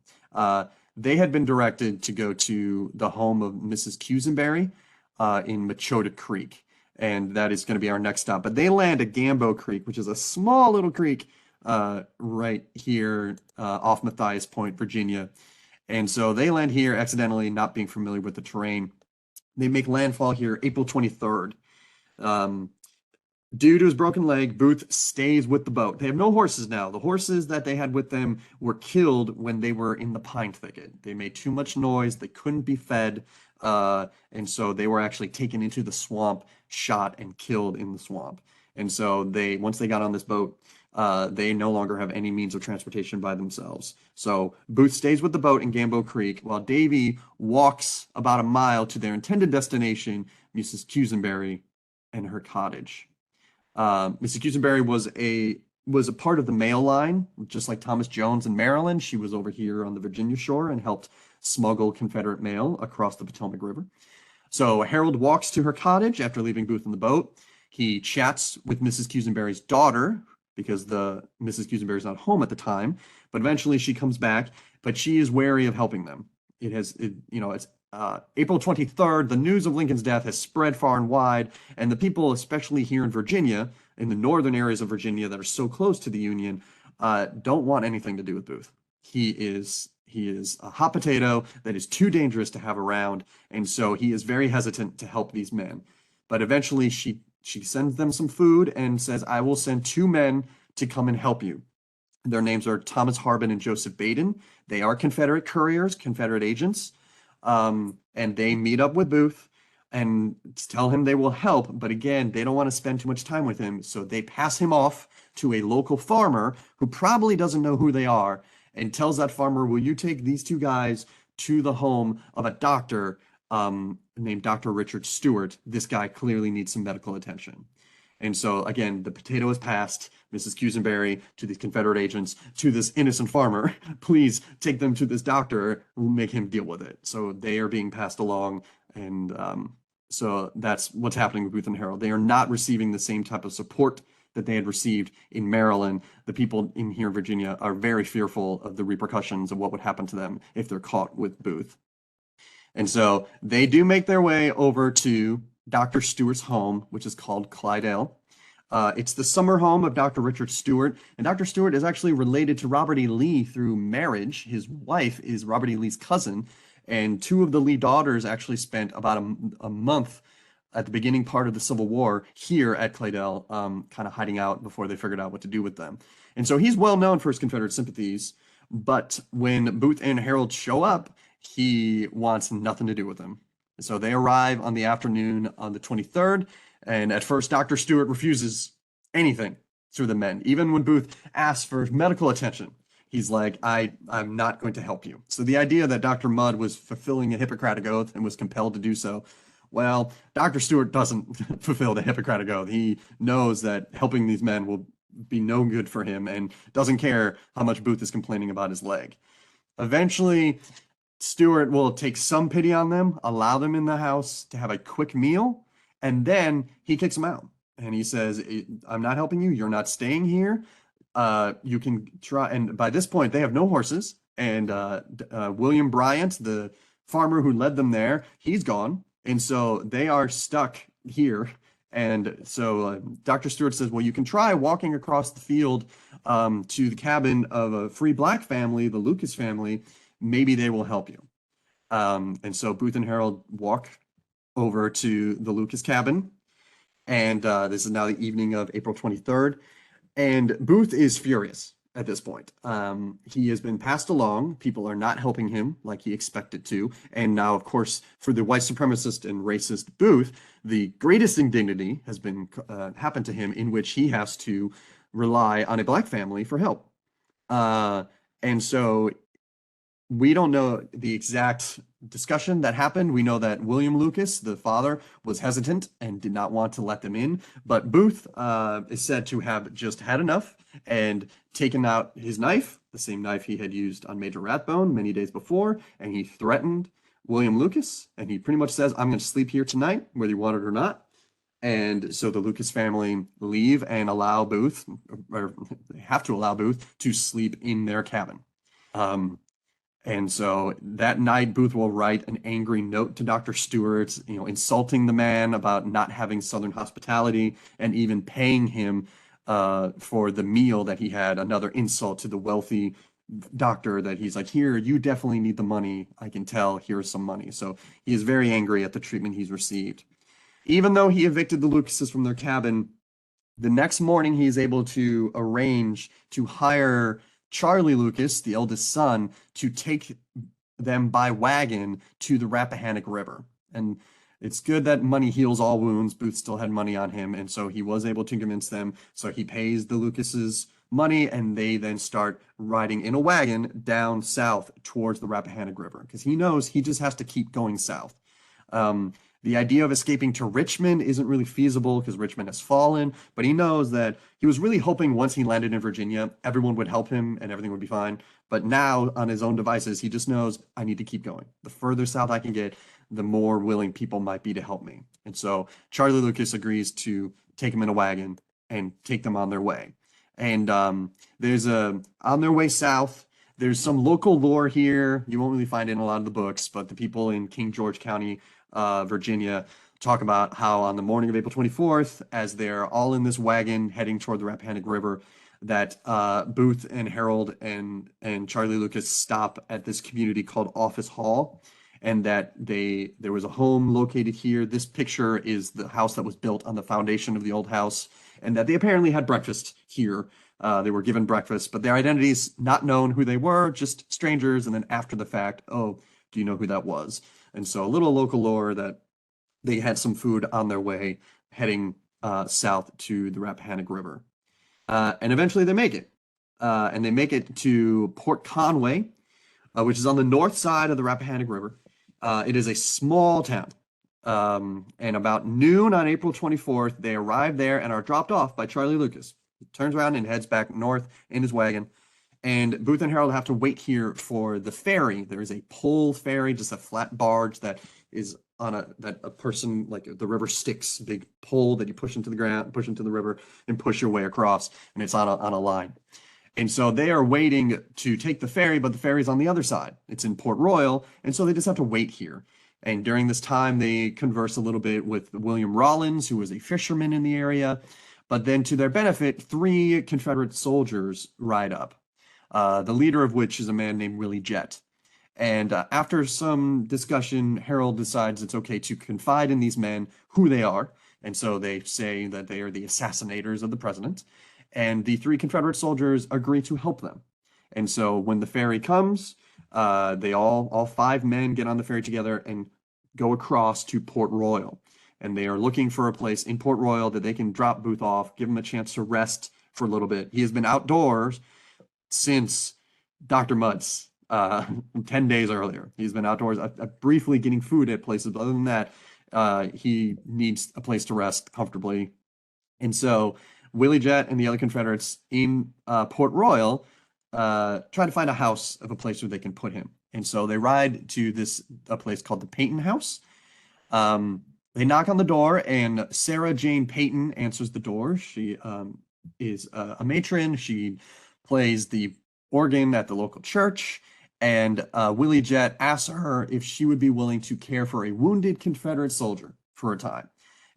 They had been directed to go to the home of Mrs. Cusenberry in Machota Creek, and that is going to be our next stop. But they land at Gambo Creek, which is a small little creek right here off Matthias Point, Virginia. And so they land here accidentally, not being familiar with the terrain. They make landfall here April 23rd. Due to his broken leg, Booth stays with the boat. They have no horses now. The horses that they had with them were killed when they were in the pine thicket. They made too much noise. They couldn't be fed. And so they were actually taken into the swamp, shot, and killed in the swamp. And so once they got on this boat, they no longer have any means of transportation by themselves. So Booth stays with the boat in Gambo Creek while Davy walks about a mile to their intended destination, Mrs. Cusenberry and her cottage. Mrs. Cusenberry was a part of the mail line, just like Thomas Jones in Maryland. She was over here on the Virginia shore and helped smuggle Confederate mail across the Potomac River. So Harold walks to her cottage after leaving Booth in the boat. He chats with Mrs. Cusenberry's daughter because Mrs. Cusenberry's not home at the time, but eventually she comes back, but she is wary of helping them. It's April 23rd, the news of Lincoln's death has spread far and wide, and the people, especially here in Virginia, in the northern areas of Virginia that are so close to the Union, don't want anything to do with Booth. He is a hot potato that is too dangerous to have around, and so he is very hesitant to help these men. But eventually she sends them some food and says, I will send 2 men to come and help you. Their names are Thomas Harbin and Joseph Baden. They are Confederate couriers, Confederate agents. And they meet up with Booth and tell him they will help. But again, they don't want to spend too much time with him. So they pass him off to a local farmer who probably doesn't know who they are and tells that farmer, will you take these 2 guys to the home of a doctor named Dr. Richard Stewart? This guy clearly needs some medical attention. And so, again, the potato is passed, Mrs. Cusenberry, to these Confederate agents, to this innocent farmer. Please take them to this doctor, make him deal with it. So they are being passed along. And so that's what's happening with Booth and Harold. They are not receiving the same type of support that they had received in Maryland. The people in here in Virginia are very fearful of the repercussions of what would happen to them if they're caught with Booth. And so they do make their way over to Dr. Stewart's home, which is called Clydale. It's the summer home of Dr. Richard Stewart, and Dr. Stewart is actually related to Robert E. Lee through marriage. His wife is Robert E. Lee's cousin, and 2 of the Lee daughters actually spent about a month at the beginning part of the Civil War here at Clydale, kind of hiding out before they figured out what to do with them. And so he's well known for his Confederate sympathies, but when Booth and Harold show up, he wants nothing to do with them. So they arrive on the afternoon on the 23rd, and at first Dr. Stewart refuses anything through the men. Even when Booth asks for medical attention, he's like, I'm not going to help you. So the idea that Dr. Mudd was fulfilling a Hippocratic oath and was compelled to do so, well, Dr. Stewart doesn't fulfill the Hippocratic oath. He knows that helping these men will be no good for him and doesn't care how much Booth is complaining about his leg. Eventually, Stewart will take some pity on them, allow them in the house to have a quick meal, and then he kicks them out. And he says, I'm not helping you. You're not staying here. You can try. And by this point, they have no horses. And William Bryant, the farmer who led them there, he's gone. And so they are stuck here. And so Dr. Stewart says, well, you can try walking across the field to the cabin of a free black family, the Lucas family. Maybe they will help you. And so Booth and Harold walk over to the Lucas cabin. And this is now the evening of April 23rd. And Booth is furious at this point. He has been passed along. People are not helping him like he expected to. And now, of course, for the white supremacist and racist Booth, the greatest indignity has been happened to him, in which he has to rely on a black family for help. And so we don't know the exact discussion that happened. We know that William Lucas, the father, was hesitant and did not want to let them in. But Booth is said to have just had enough and taken out his knife, the same knife he had used on Major Rathbone many days before, and he threatened William Lucas. And he pretty much says, I'm going to sleep here tonight, whether you want it or not. And so the Lucas family leave and allow Booth, or they have to allow Booth, to sleep in their cabin. And so that night, Booth will write an angry note to Dr. Stewart, insulting the man about not having Southern hospitality and even paying him for the meal that he had. Another insult to the wealthy doctor, that he's like, here, you definitely need the money. I can tell, here's some money. So he is very angry at the treatment he's received. Even though he evicted the Lucases from their cabin, the next morning he is able to arrange to hire Charlie Lucas, the eldest son, to take them by wagon to the Rappahannock River. And it's good that money heals all wounds. Booth still had money on him, and so he was able to convince them. So he pays the Lucases money, and they then start riding in a wagon down south towards the Rappahannock River, because he knows he just has to keep going south. The idea of escaping to Richmond isn't really feasible because Richmond has fallen, but he knows that he was really hoping once he landed in Virginia, everyone would help him and everything would be fine. But now, on his own devices, he just knows, I need to keep going. The further south I can get, the more willing people might be to help me. And so Charlie Lucas agrees to take him in a wagon and take them on their way. And on their way south, there's some local lore here. You won't really find it in a lot of the books, but the people in King George County, Virginia, talk about how on the morning of April 24th, as they're all in this wagon heading toward the Rappahannock River, that Booth and Harold and Charlie Lucas stop at this community called Office Hall, and that there was a home located here. This picture is the house that was built on the foundation of the old house, and that they apparently had breakfast here. They were given breakfast, but their identities not known who they were, just strangers. And then after the fact, oh, do you know who that was? And so a little local lore that they had some food on their way heading south to the Rappahannock River. And eventually they make it. And they make it to Port Conway, which is on the north side of the Rappahannock River. It is a small town. And about noon on April 24th, they arrive there and are dropped off by Charlie Lucas. He turns around and heads back north in his wagon. And Booth and Harold have to wait here for the ferry. There is a pole ferry, just a flat barge that is on a person, like the river Styx, big pole that you push into the ground, push into the river, and push your way across. And it's on a line. And so they are waiting to take the ferry, but the ferry's on the other side. It's in Port Royal, and so they just have to wait here. And during this time, they converse a little bit with William Rollins, who was a fisherman in the area. But then, to their benefit, 3 Confederate soldiers ride up. The leader of which is a man named Willie Jett. And after some discussion, Harold decides it's okay to confide in these men who they are. And so they say that they are the assassinators of the president. And the 3 Confederate soldiers agree to help them. And so when the ferry comes, they all 5 men get on the ferry together and go across to Port Royal. And they are looking for a place in Port Royal that they can drop Booth off, give him a chance to rest for a little bit. He has been outdoors since Dr. Mudd's 10 days earlier. He's been outdoors, briefly getting food at places, but other than that, he needs a place to rest comfortably. And so Willie Jett and the other Confederates in Port Royal try to find a house of a place where they can put him. And so they ride to a place called the Peyton House. They knock on the door, and Sarah Jane Peyton answers the door. She is a matron. She plays the organ at the local church. And Willie Jett asks her if she would be willing to care for a wounded Confederate soldier for a time.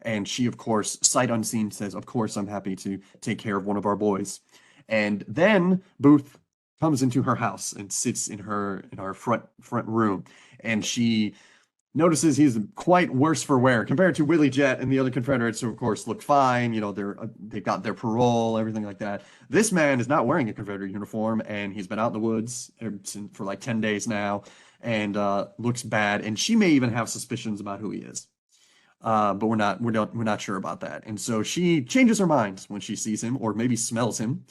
And she, of course, sight unseen, says, "Of course, I'm happy to take care of one of our boys." And then Booth comes into her house and sits in her front room, and she notices he's quite worse for wear compared to Willie Jett and the other Confederates, who of course look fine. You know, they've got their parole, everything like that. This man is not wearing a Confederate uniform, and he's been out in the woods for like 10 days now, and looks bad. And she may even have suspicions about who he is, but we're not sure about that. And so she changes her mind when she sees him, or maybe smells him,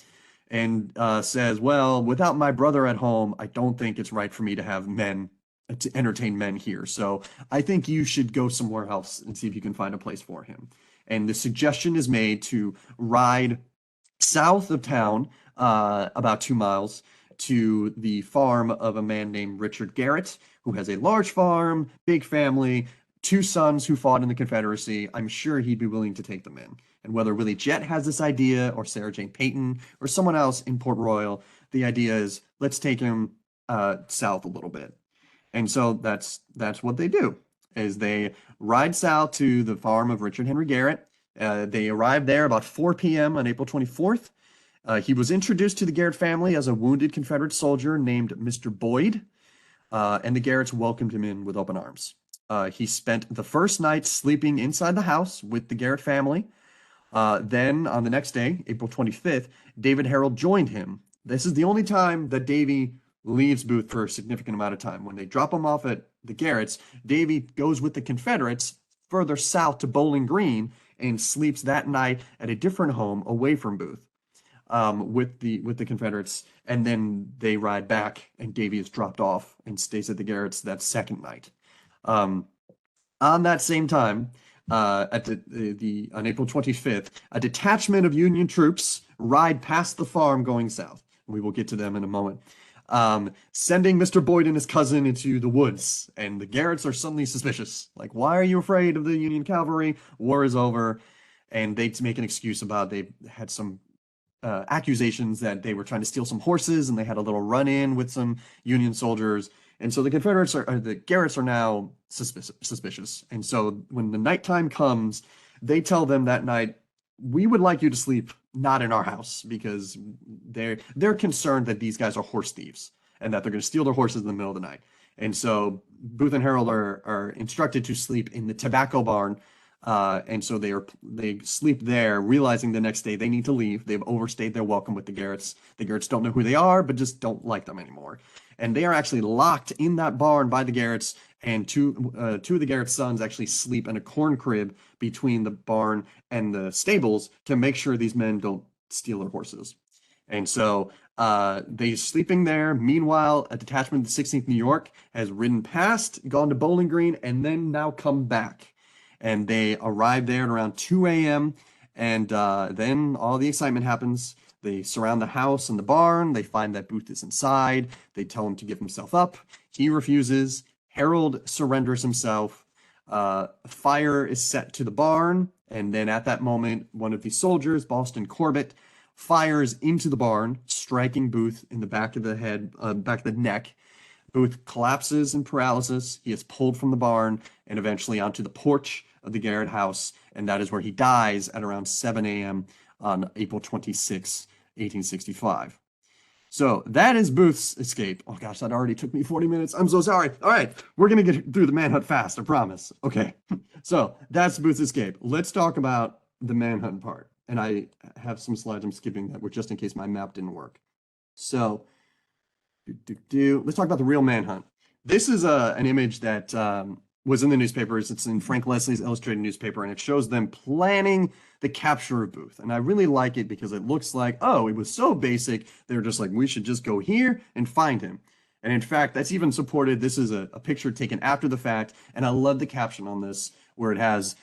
and says, "Well, without my brother at home, I don't think it's right for me to have men." To entertain men here. So I think you should go somewhere else and see if you can find a place for him. And the suggestion is made to ride south of town, about 2 miles, to the farm of a man named Richard Garrett, who has a large farm, big family, 2 sons who fought in the Confederacy. I'm sure he'd be willing to take them in. And whether Willie Jett has this idea, or Sarah Jane Peyton, or someone else in Port Royal, the idea is, let's take him south a little bit. And so that's what they do, is they ride south to the farm of Richard Henry Garrett. They arrive there about 4 p.m. on April 24th. He was introduced to the Garrett family as a wounded Confederate soldier named Mr. Boyd, and the Garretts welcomed him in with open arms. He spent the first night sleeping inside the house with the Garrett family. Then on the next day, April 25th, David Harold joined him. This is the only time that Davy leaves Booth for a significant amount of time. When they drop him off at the Garretts, Davy goes with the Confederates further south to Bowling Green and sleeps that night at a different home away from Booth, with the Confederates. And then they ride back, and Davy is dropped off and stays at the Garretts that second night. On that same time, on April 25th, a detachment of Union troops ride past the farm going south. We will get to them in a moment. Sending Mr. Boyd and his cousin into the woods, and the Garretts are suddenly suspicious. Like, why are you afraid of the Union cavalry? War is over. And they make an excuse about they had some accusations that they were trying to steal some horses, and they had a little run-in with some Union soldiers. And so the Garretts are now suspicious. And so when the nighttime comes, they tell them that night, "We would like you to sleep not in our house," because they're concerned that these guys are horse thieves and that they're going to steal their horses in the middle of the night. And so Booth and Harold are instructed to sleep in the tobacco barn, and so they sleep there, realizing the next day they need to leave. They've overstayed their welcome with the Garretts. The Garretts don't know who they are, but just don't like them anymore. And they are actually locked in that barn by the Garretts, and two of the Garrett sons actually sleep in a corn crib between the barn and the stables to make sure these men don't steal their horses. And so they're sleeping there. Meanwhile, a detachment of the 16th New York has ridden past, gone to Bowling Green, and then now come back. And they arrive there at around 2 a.m., and then all the excitement happens. They surround the house and the barn. They find that Booth is inside. They tell him to give himself up. He refuses. Harold surrenders himself. Fire is set to the barn, and then at that moment, one of the soldiers, Boston Corbett, fires into the barn, striking Booth in the back of the head, back of the neck. Booth collapses in paralysis. He is pulled from the barn and eventually onto the porch of the Garrett house, and that is where he dies at around 7 a.m. on April 26, 1865. So that is Booth's escape. Oh gosh, that already took me 40 minutes. I'm so sorry. All right, we're going to get through the manhunt fast, I promise. Okay, so that's Booth's escape. Let's talk about the manhunt part. And I have some slides I'm skipping that were just in case my map didn't work. So let's talk about the real manhunt. This is an image that was in the newspapers. It's in Frank Leslie's illustrated newspaper, and it shows them planning the capture of Booth. And I really like it because it looks like, oh, it was so basic. They're just like, we should just go here and find him. And in fact, that's even supported. This is a picture taken after the fact. And I love the caption on this where it has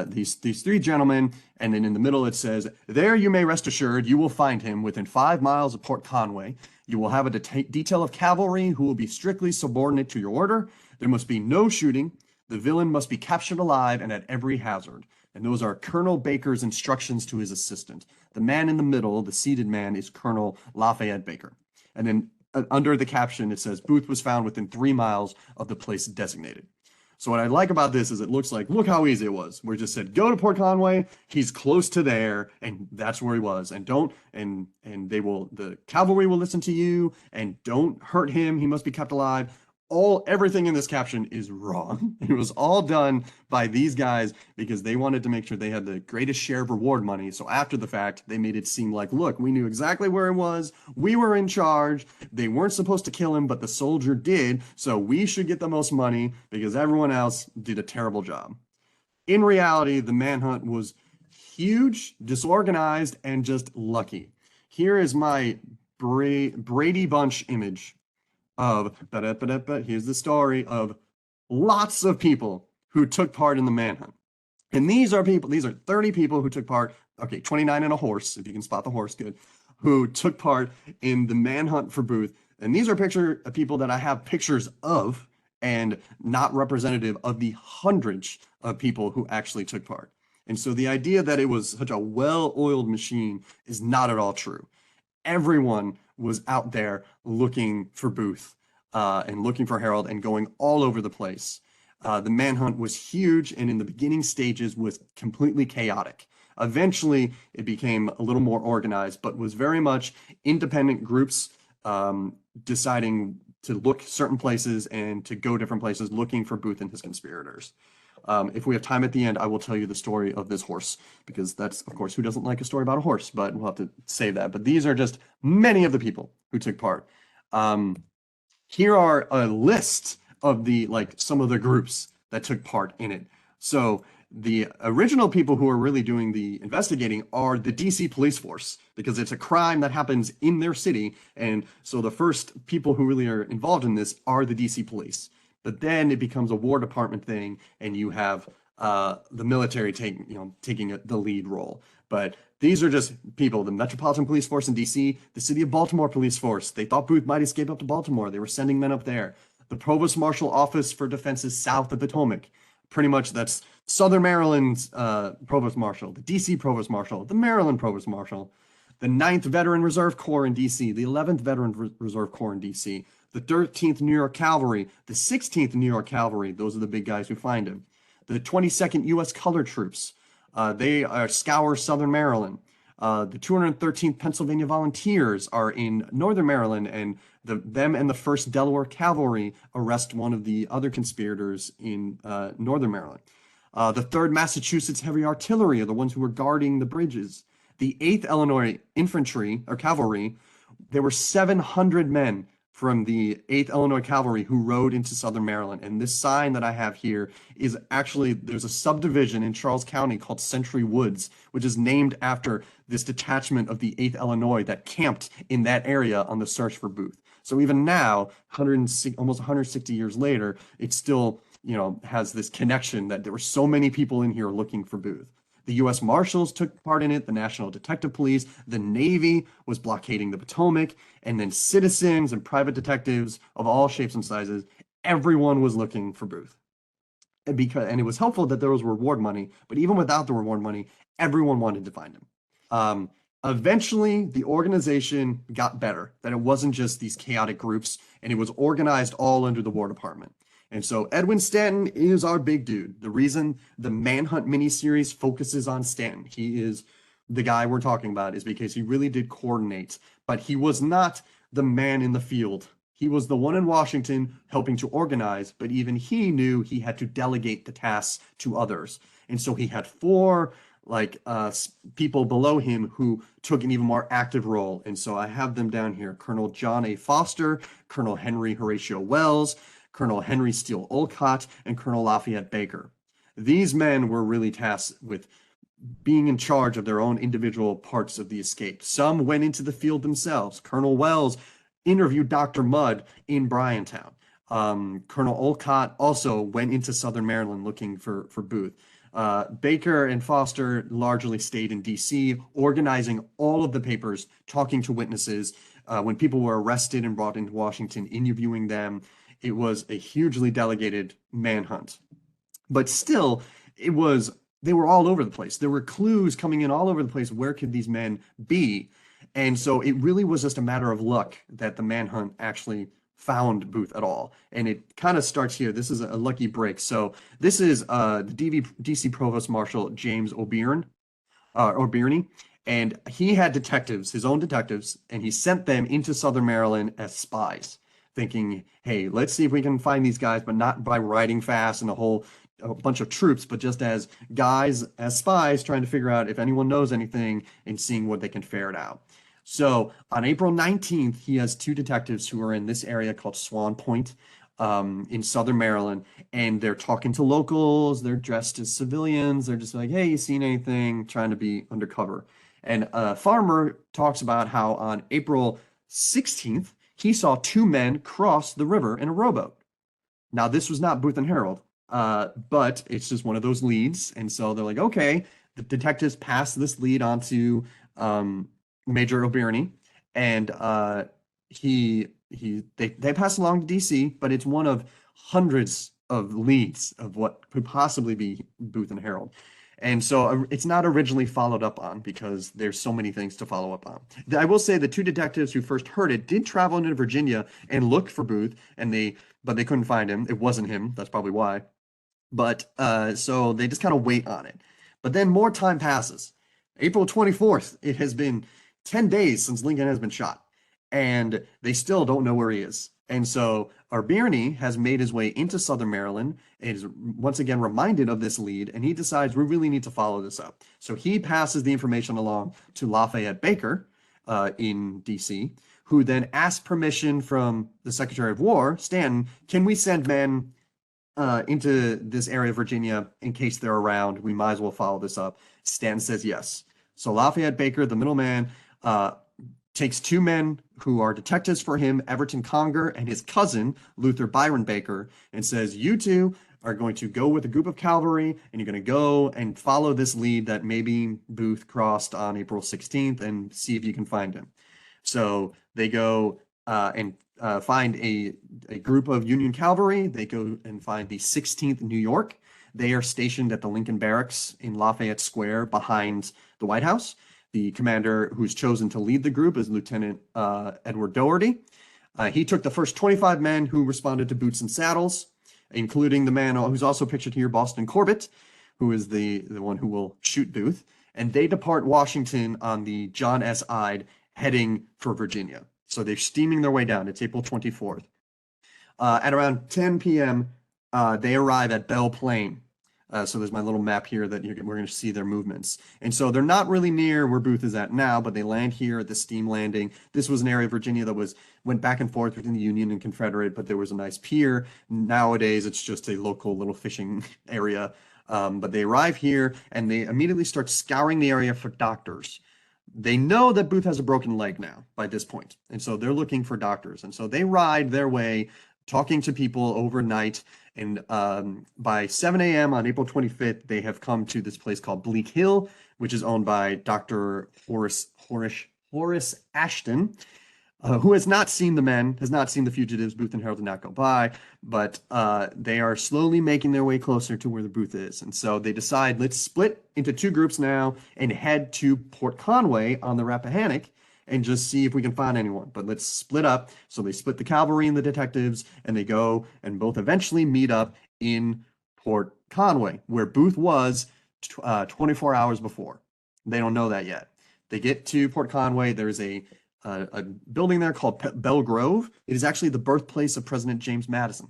these three gentlemen. And then in the middle, it says, "There you may rest assured you will find him within 5 miles of Port Conway. You will have a detail of cavalry who will be strictly subordinate to your order. There must be no shooting. The villain must be captured alive and at every hazard." And those are Colonel Baker's instructions to his assistant. The man in the middle, the seated man, is Colonel Lafayette Baker. And then under the caption, it says, "Booth was found within 3 miles of the place designated." So what I like about this is it looks like, look how easy it was. We just said, go to Port Conway. He's close to there, and that's where he was. And the cavalry will listen to you, and don't hurt him. He must be kept alive. Everything in this caption is wrong. It was all done by these guys because they wanted to make sure they had the greatest share of reward money. So after the fact, they made it seem like, look, we knew exactly where he was. We were in charge. They weren't supposed to kill him, but the soldier did. So we should get the most money because everyone else did a terrible job. In reality, the manhunt was huge, disorganized, and just lucky. Here is my Brady Bunch image of, here's the story of lots of people who took part in the manhunt. And these are 30 people who took part, okay, 29 and a horse, if you can spot the horse, good, who took part in the manhunt for Booth. And these are people that I have pictures of and not representative of the hundreds of people who actually took part. And so the idea that it was such a well-oiled machine is not at all true. Everyone was out there looking for Booth and looking for Harold and going all over the place. The manhunt was huge and in the beginning stages was completely chaotic. Eventually, it became a little more organized, but was very much independent groups deciding to look certain places and to go different places looking for Booth and his conspirators. If we have time at the end, I will tell you the story of this horse, because that's, of course, who doesn't like a story about a horse, but we'll have to save that. But these are just many of the people who took part. Here are a list of some of the groups that took part in it. So the original people who are really doing the investigating are the DC police force, because it's a crime that happens in their city. And so the first people who really are involved in this are the DC police. But then it becomes a War Department thing, and you have the military taking the lead role. But these are just people: the Metropolitan Police Force in D.C., the City of Baltimore Police Force. They thought Booth might escape up to Baltimore. They were sending men up there. The Provost Marshal Office for Defenses south of Potomac. Pretty much that's Southern Maryland's Provost Marshal, the D.C. Provost Marshal, the Maryland Provost Marshal, the 9th Veteran Reserve Corps in D.C., the 11th Veteran Reserve Corps in D.C., the 13th New York Cavalry, the 16th New York Cavalry. Those are the big guys who find him. The 22nd U.S. Colored Troops. They scour Southern Maryland. The 213th Pennsylvania Volunteers are in Northern Maryland, and them and the 1st Delaware Cavalry arrest one of the other conspirators in Northern Maryland. The 3rd Massachusetts Heavy Artillery are the ones who were guarding the bridges. The 8th Illinois Infantry, or Cavalry, there were 700 men from the 8th Illinois Cavalry who rode into Southern Maryland. And this sign that I have here is actually, there's a subdivision in Charles County called Century Woods, which is named after this detachment of the 8th Illinois that camped in that area on the search for Booth. So even now, almost 160 years later, it still, has this connection that there were so many people in here looking for Booth. The U.S. Marshals took part in it, the National Detective Police, the Navy was blockading the Potomac, and then citizens and private detectives of all shapes and sizes, everyone was looking for Booth. And it was helpful that there was reward money, but even without the reward money, everyone wanted to find him. Eventually, the organization got better, that it wasn't just these chaotic groups, and it was organized all under the War Department. And so Edwin Stanton is our big dude. The reason the Manhunt miniseries focuses on Stanton, he is the guy we're talking about, is because he really did coordinate, but he was not the man in the field. He was the one in Washington helping to organize, but even he knew he had to delegate the tasks to others. And so he had 4 people below him who took an even more active role. And so I have them down here: Colonel John A. Foster, Colonel Henry Horatio Wells, Colonel Henry Steele Olcott, and Colonel Lafayette Baker. These men were really tasked with being in charge of their own individual parts of the escape. Some went into the field themselves. Colonel Wells interviewed Dr. Mudd in Bryantown. Colonel Olcott also went into Southern Maryland looking for Booth. Baker and Foster largely stayed in D.C., organizing all of the papers, talking to witnesses. When people were arrested and brought into Washington, interviewing them, it was a hugely delegated manhunt. But still, they were all over the place. There were clues coming in all over the place. Where could these men be? And so it really was just a matter of luck that the manhunt actually found Booth at all. And it kind of starts here. This is a lucky break. So this is the DC Provost Marshal James O'Byrne, and he had detectives, his own detectives, and he sent them into Southern Maryland as spies, thinking, hey, let's see if we can find these guys, but not by riding fast and a bunch of troops, but just as guys, as spies, trying to figure out if anyone knows anything and seeing what they can ferret out. So on April 19th, he has two detectives who are in this area called Swan Point in Southern Maryland, and they're talking to locals. They're dressed as civilians. They're just like, hey, you seen anything? Trying to be undercover. And a farmer talks about how on April 16th, he saw two men cross the river in a rowboat. Now, this was not Booth and Harold, but it's just one of those leads. And so they're like, okay, the detectives pass this lead on to Major O'Byrne, and they pass along to DC, but it's one of hundreds of leads of what could possibly be Booth and Harold. And so it's not originally followed up on because there's so many things to follow up on. I will say the two detectives who first heard it did travel into Virginia and looked for Booth, but they couldn't find him. It wasn't him. That's probably why. But so they just kind of wait on it. But then more time passes. April 24th, it has been 10 days since Lincoln has been shot, and they still don't know where he is. And so O'Byrne has made his way into Southern Maryland and is once again reminded of this lead, and he decides we really need to follow this up. So he passes the information along to Lafayette Baker in D.C., who then asks permission from the Secretary of War, Stanton, can we send men into this area of Virginia in case they're around? We might as well follow this up. Stanton says yes. So Lafayette Baker, the middleman, takes two men who are detectives for him, Everton Conger and his cousin, Luther Byron Baker, and says, you two are going to go with a group of cavalry, and you're going to go and follow this lead that maybe Booth crossed on April 16th and see if you can find him. So they go and find a group of Union cavalry. They go and find the 16th New York. They are stationed at the Lincoln Barracks in Lafayette Square behind the White House. The commander who's chosen to lead the group is Lieutenant Edward Doherty. He took the first 25 men who responded to Boots and Saddles, including the man who's also pictured here, Boston Corbett, who is the one who will shoot Booth. And they depart Washington on the John S. Ide, heading for Virginia. So they're steaming their way down. It's April 24th. At around 10 p.m., they arrive at Belle Plaine. So there's my little map here that we're going to see their movements. And so they're not really near where Booth is at now, but they land here at the steam landing. This was an area of Virginia that went back and forth between the Union and Confederate, but there was a nice pier. Nowadays, it's just a local little fishing area. But they arrive here, and they immediately start scouring the area for doctors. They know that Booth has a broken leg now by this point, and so they're looking for doctors. And so they ride their way, talking to people overnight. And by 7 a.m. on April 25th, they have come to this place called Bleak Hill, which is owned by Dr. Horace Ashton, who has not seen the men, has not seen the fugitives. Booth and Harold did not go by, but they are slowly making their way closer to where the Booth is. And so they decide, let's split into two groups now and head to Port Conway on the Rappahannock and just see if we can find anyone. But let's split up. So they split the cavalry and the detectives, and they go and both eventually meet up in Port Conway, where Booth was 24 hours before. They don't know that yet. They get to Port Conway. There's a building there called Belle Grove. It is actually the birthplace of President James Madison.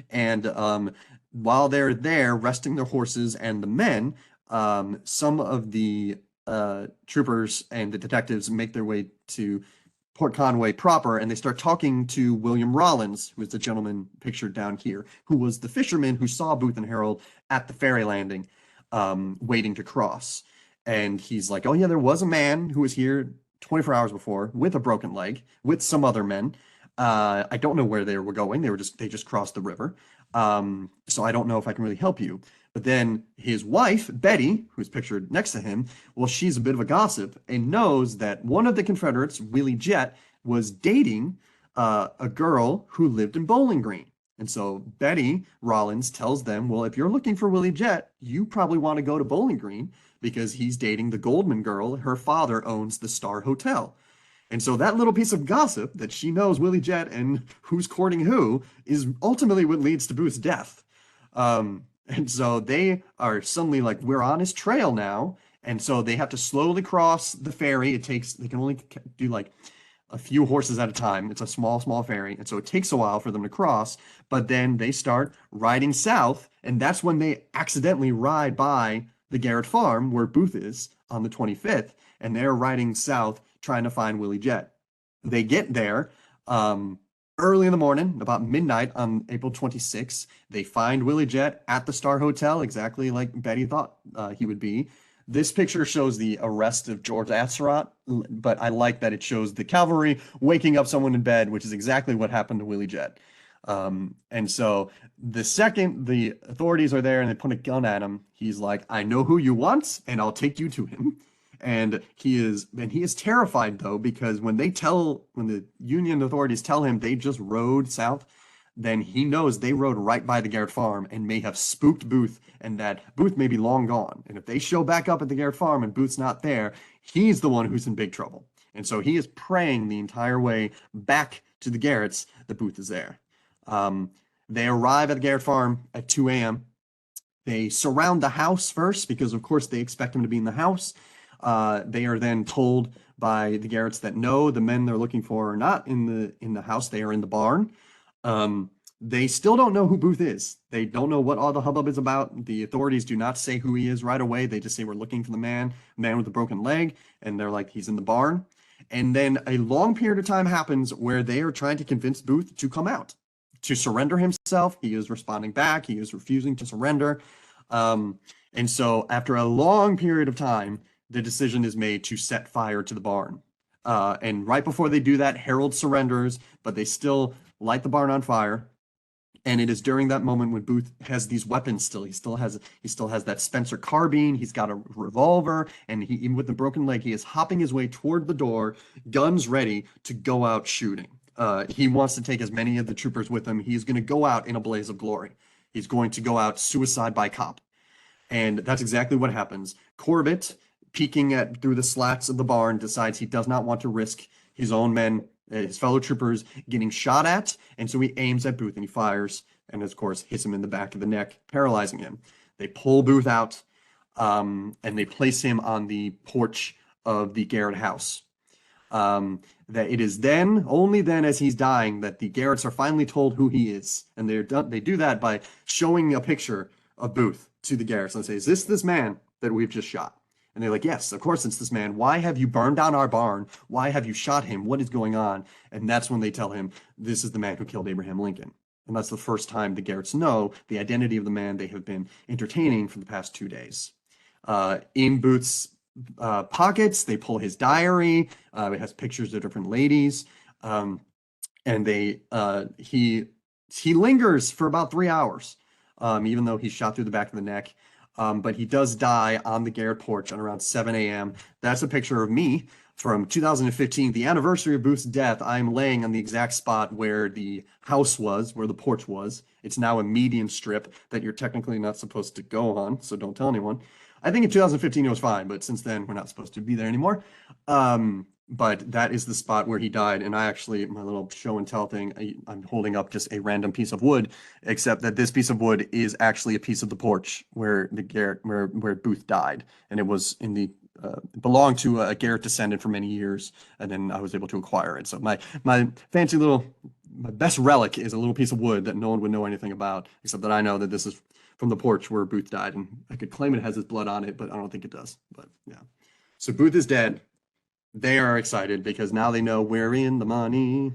And while they're there resting their horses and the men, some of the troopers and the detectives make their way to Port Conway proper, and they start talking to William Rollins, who is the gentleman pictured down here, who was the fisherman who saw Booth and Harold at the ferry landing, waiting to cross. And he's like, oh yeah, there was a man who was here 24 hours before with a broken leg with some other men. I don't know where they were going. They just crossed the river. So I don't know if I can really help you. But then his wife, Betty, who's pictured next to him, well, she's a bit of a gossip and knows that one of the Confederates, Willie Jett, was dating a girl who lived in Bowling Green. And so Betty Rollins tells them, well, if you're looking for Willie Jett, you probably want to go to Bowling Green because he's dating the Goldman girl. Her father owns the Star Hotel. And so that little piece of gossip that she knows Willie Jett and who's courting who is ultimately what leads to Booth's death. And so they are suddenly like, we're on his trail now. And so they have to slowly cross the ferry. They can only do like a few horses at a time. It's a small ferry. And so it takes a while for them to cross. But then they start riding south. And that's when they accidentally ride by the Garrett farm where Booth is on the 25th. And they're riding south trying to find Willie Jett. They get there early in the morning, about midnight on April 26th. They find Willie Jett at the Star Hotel, exactly like Betty thought he would be. This picture shows the arrest of George Atzerodt, but I like that it shows the cavalry waking up someone in bed, which is exactly what happened to Willie Jett. And so the second the authorities are there and they put a gun at him, he's like, I know who you want, and I'll take you to him. And he is terrified though, because when the Union authorities tell him they just rode south, then he knows they rode right by the Garrett farm and may have spooked Booth, and that Booth may be long gone. And if they show back up at the Garrett farm and Booth's not there, he's the one who's in big trouble. And so he is praying the entire way back to the Garretts that Booth is there. They arrive at the Garrett farm at 2 a.m. They surround the house first because, of course, they expect him to be in the house. They are then told by the Garretts that no, the men they're looking for are not in the house. They are in the barn. They still don't know who Booth is. They don't know what all the hubbub is about. The authorities do not say who he is right away. They just say, we're looking for the man with the broken leg. And they're like, he's in the barn. And then a long period of time happens where they are trying to convince Booth to come out, to surrender himself. He is responding back. He is refusing to surrender. And so after a long period of time, the decision is made to set fire to the barn. And right before they do that, Harold surrenders, but they still light the barn on fire. And it is during that moment when Booth has these weapons still. He still has that Spencer carbine. He's got a revolver, and even with the broken leg, he is hopping his way toward the door, guns ready to go out shooting. He wants to take as many of the troopers with him. He's going to go out in a blaze of glory. He's going to go out suicide by cop. And that's exactly what happens. Corbett, peeking through the slats of the barn, decides he does not want to risk his own men, his fellow troopers, getting shot at. And so he aims at Booth and he fires and, of course, hits him in the back of the neck, paralyzing him. They pull Booth out and they place him on the porch of the Garrett house. That it is only then as he's dying that the Garretts are finally told who he is. And they do that by showing a picture of Booth to the Garretts and say, is this man that we've just shot? And they're like, yes, of course it's this man. Why have you burned down our barn? Why have you shot him? What is going on? And that's when they tell him, this is the man who killed Abraham Lincoln. And that's the first time the Garretts know the identity of the man they have been entertaining for the past 2 days. In Booth's pockets, they pull his diary. It has pictures of different ladies. And he lingers for about 3 hours, even though he's shot through the back of the neck. But he does die on the Garrett porch at around 7 a.m. That's a picture of me from 2015, the anniversary of Booth's death. I'm laying on the exact spot where the house was, where the porch was. It's now a median strip that you're technically not supposed to go on, so don't tell anyone. I think in 2015 it was fine, but since then we're not supposed to be there anymore. But that is the spot where he died. And I actually, my little show and tell thing, I'm holding up just a random piece of wood, except that this piece of wood is actually a piece of the porch where where Booth died. And it was belonged to a Garrett descendant for many years. And then I was able to acquire it. So my fancy my best relic is a little piece of wood that no one would know anything about, except that I know that this is from the porch where Booth died. And I could claim it has his blood on it, but I don't think it does. But yeah. So Booth is dead. They are excited because now they know we're in the money.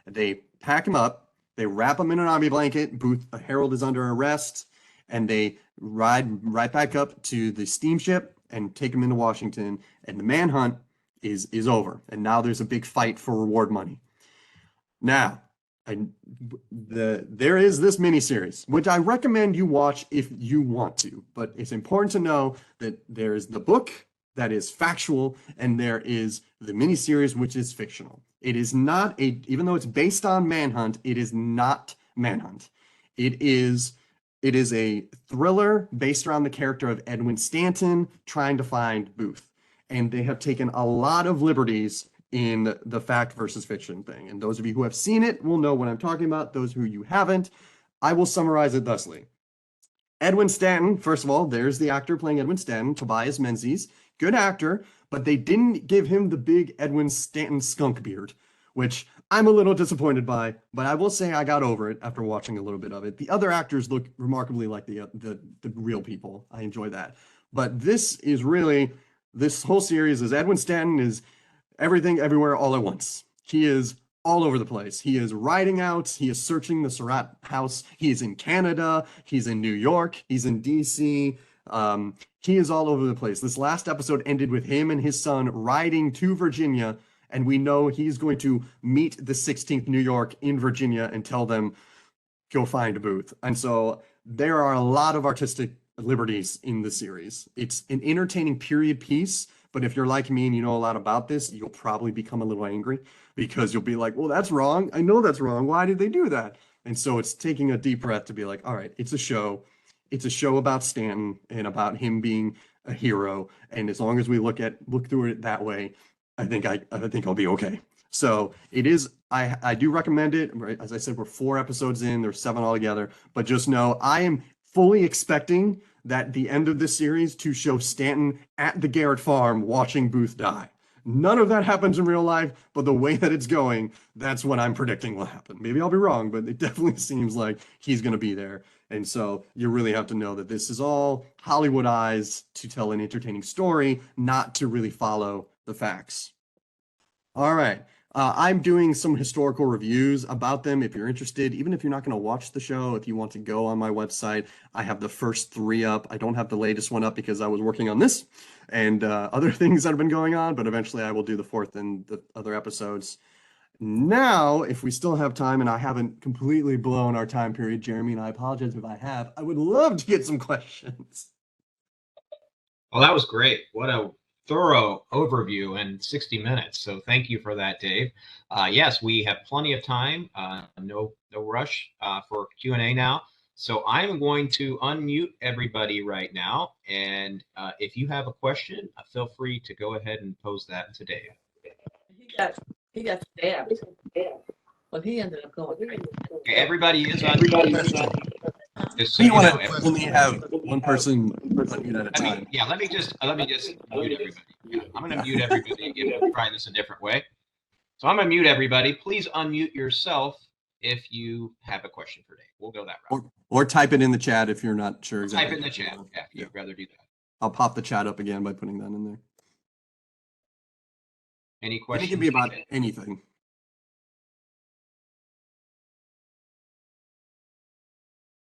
They pack him up. They wrap him in an army blanket. Harold is under arrest, and they ride right back up to the steamship and take him into Washington. And the Manhunt is over, and now there's a big fight for reward money. Now, there is this miniseries, which I recommend you watch if you want to, but it's important to know that there is the book that is factual, and there is the miniseries, which is fictional. It is not even though it's based on Manhunt, it is not Manhunt. It is a thriller based around the character of Edwin Stanton trying to find Booth. And they have taken a lot of liberties in the fact versus fiction thing. And those of you who have seen it will know what I'm talking about. Those who you haven't, I will summarize it thusly. Edwin Stanton, first of all, there's the actor playing Edwin Stanton, Tobias Menzies. Good actor, but they didn't give him the big Edwin Stanton skunk beard, which I'm a little disappointed by, but I will say I got over it after watching a little bit of it. The other actors look remarkably like the real people. I enjoy that. But this whole series is Edwin Stanton is everything, everywhere, all at once. He is all over the place. He is riding out. He is searching the Surratt house. He is in Canada. He's in New York. He's in DC. He is all over the place. This last episode ended with him and his son riding to Virginia, and we know he's going to meet the 16th New York in Virginia and tell them, go find Booth. And so there are a lot of artistic liberties in the series. It's an entertaining period piece, but if you're like me and you know a lot about this, you'll probably become a little angry because you'll be like, well, that's wrong. I know that's wrong. Why did they do that? And so it's taking a deep breath to be like, all right, it's a show. It's a show about Stanton and about him being a hero. And as long as we look through it that way, I think I'll be okay. So it is, I do recommend it. Right? As I said, we're 4 episodes in, there's 7 altogether, but just know I am fully expecting that the end of this series to show Stanton at the Garrett farm watching Booth die. None of that happens in real life, but the way that it's going, that's what I'm predicting will happen. Maybe I'll be wrong, but it definitely seems like he's going to be there. And so you really have to know that this is all Hollywood eyes to tell an entertaining story, not to really follow the facts. All right. I'm doing some historical reviews about them. If you're interested, even if you're not going to watch the show, if you want to go on my website, I have the first 3 up. I don't have the latest one up because I was working on this and other things that have been going on, but eventually I will do the 4th and the other episodes. Now, if we still have time and I haven't completely blown our time period, Jeremy, and I apologize if I have, I would love to get some questions. Well, that was great. What a thorough overview in 60 minutes. So thank you for that, Dave. Yes, we have plenty of time. No rush for Q&A now. So I'm going to unmute everybody right now. And if you have a question, feel free to go ahead and pose that to Dave. He got stabbed. Well, he ended up going. Okay, everybody is unmuted. Just so We you want know, to only have one person unmute at a time. let me just mute everybody. Yeah, I'm going to mute everybody again. We'll try this a different way. So I'm going to mute everybody. Please unmute yourself if you have a question for Dave. We'll go that route. Or type it in the chat if you're not sure exactly. Type in the chat. Yeah, if you'd rather do that. I'll pop the chat up again by putting that in there. Any questions? It can be about anything.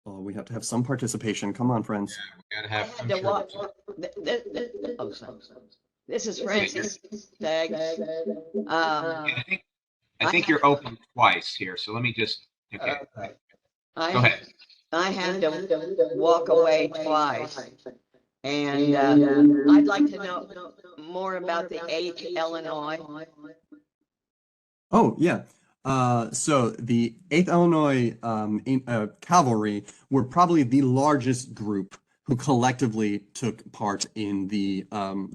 Oh, we have to have some participation. Come on, friends. Yeah, we gotta have. I'm To sure watch. there's- This is Francis. Tag. I think you're open twice here. So let me just. Okay. Go ahead. I had to walk away twice. And I'd like to know more about the 8th Illinois. Oh, yeah. So the 8th Illinois Cavalry were probably the largest group who collectively took part in the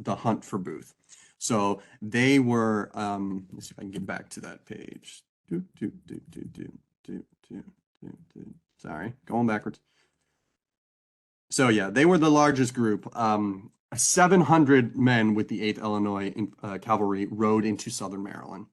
hunt for Booth. So they were, let's see if I can get back to that page. Sorry, going backwards. So yeah, they were the largest group. 700 men with the 8th Illinois Cavalry rode into Southern Maryland.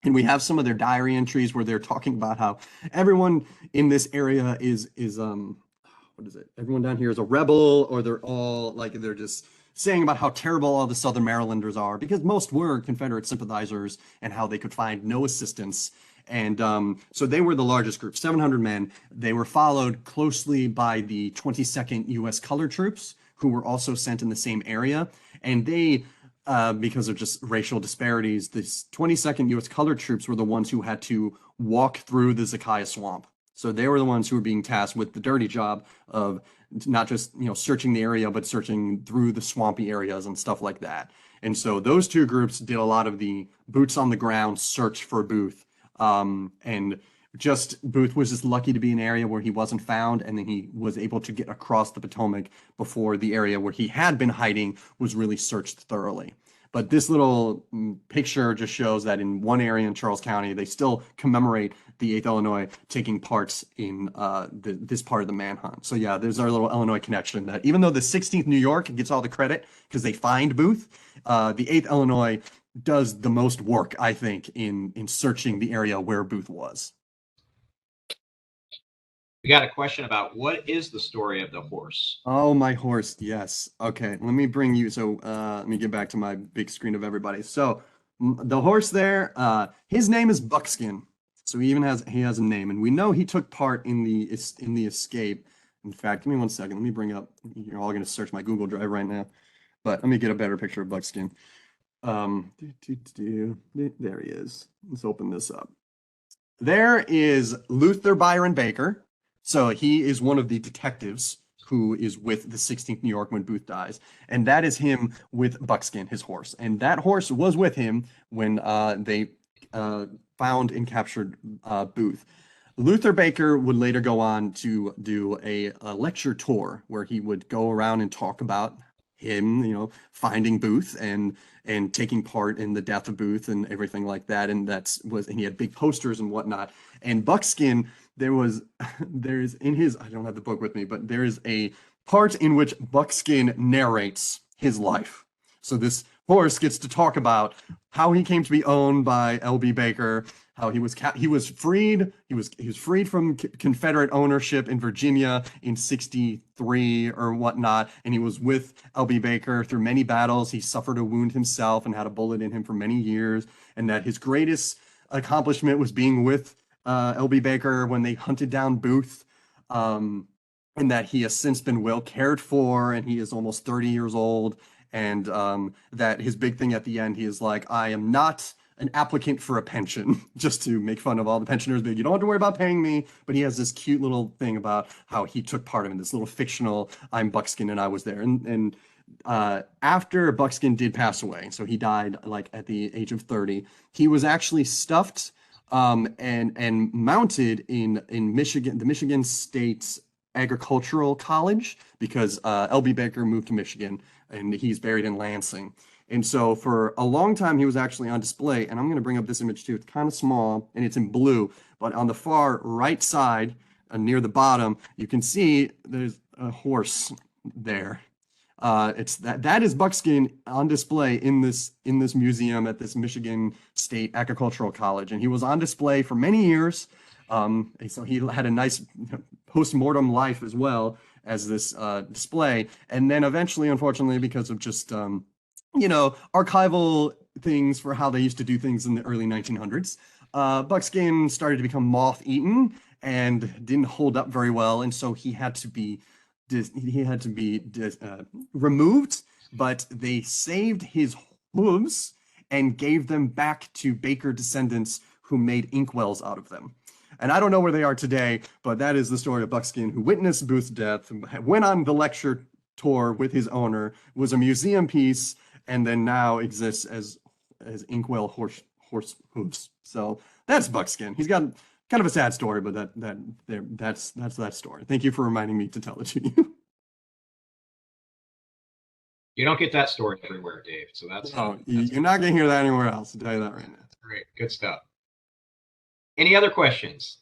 And we have some of their diary entries where they're talking about how everyone in this area is what is it? Everyone down here is a rebel, or they're all like, they're just saying about how terrible all the Southern Marylanders are, because most were Confederate sympathizers and how they could find no assistance. And so they were the largest group, 700 men. They were followed closely by the 22nd U.S. Colored Troops, who were also sent in the same area. And they because of just racial disparities. This 22nd U.S. Colored Troops were the ones who had to walk through the Zakiah Swamp. So they were the ones who were being tasked with the dirty job of not just, searching the area, but searching through the swampy areas and stuff like that. And so those two groups did a lot of the boots on the ground search for Booth. And just Booth was just lucky to be in an area where he wasn't found, and then he was able to get across the Potomac before the area where he had been hiding was really searched thoroughly. But this little picture just shows that in one area in Charles County, they still commemorate the 8th Illinois taking parts in this part of the manhunt. So yeah, there's our little Illinois connection, that even though the 16th New York gets all the credit because they find Booth, the 8th Illinois does the most work, I think, in searching the area where Booth was. We got a question about what is the story of the horse? Oh, my horse. Yes. Okay. Let me bring you. So let me get back to my big screen of everybody. So the horse there, his name is Buckskin. So he has a name, and we know he took part in the escape. In fact, give me 1 second. Let me bring up. You're all going to search my Google Drive right now, but let me get a better picture of Buckskin. There he is. Let's open this up. There is Luther Byron Baker. So he is one of the detectives who is with the 16th New York when Booth dies. And that is him with Buckskin, his horse. And that horse was with him when they found and captured Booth. Luther Baker would later go on to do a lecture tour where he would go around and talk about him, finding Booth and taking part in the death of Booth and everything like that. And and he had big posters and whatnot. And Buckskin, there's in his, I don't have the book with me, but there is a part in which Buckskin narrates his life. So this horse gets to talk about how he came to be owned by L.B. Baker, how he was freed. He was freed from Confederate ownership in Virginia in 63 or whatnot, and he was with L.B. Baker through many battles. He suffered a wound himself and had a bullet in him for many years, and that his greatest accomplishment was being with L.B. Baker when they hunted down Booth, and that he has since been well cared for, and he is almost 30 years old, and that his big thing at the end, he is like, I am not an applicant for a pension, just to make fun of all the pensioners, but you don't have to worry about paying me. But he has this cute little thing about how he took part in this little fictional, I'm Buckskin and I was there. And after Buckskin did pass away, so he died like at the age of 30, he was actually stuffed and mounted in Michigan, the Michigan State Agricultural College, because L.B. Baker moved to Michigan and he's buried in Lansing. And so for a long time, he was actually on display. And I'm going to bring up this image too. It's kind of small and it's in blue, but on the far right side, near the bottom, you can see there's a horse there. That is Buckskin on display in this museum at this Michigan State Agricultural College, and he was on display for many years. So he had a nice post-mortem life as well as this display, and then eventually, unfortunately, because of just archival things for how they used to do things in the early 1900s, Buckskin started to become moth-eaten and didn't hold up very well, and so he had to be removed, but they saved his hooves and gave them back to Baker descendants who made inkwells out of them. And I don't know where they are today, but that is the story of Buckskin, who witnessed Booth's death, went on the lecture tour with his owner, was a museum piece, and then now exists as inkwell horse hooves. So that's Buckskin. He's got kind of a sad story, but that's that story. Thank you for reminding me to tell it to you. You don't get that story everywhere, Dave. So you're not going to hear that anywhere else. I'll tell you that right now. Great. Good stuff. Any other questions?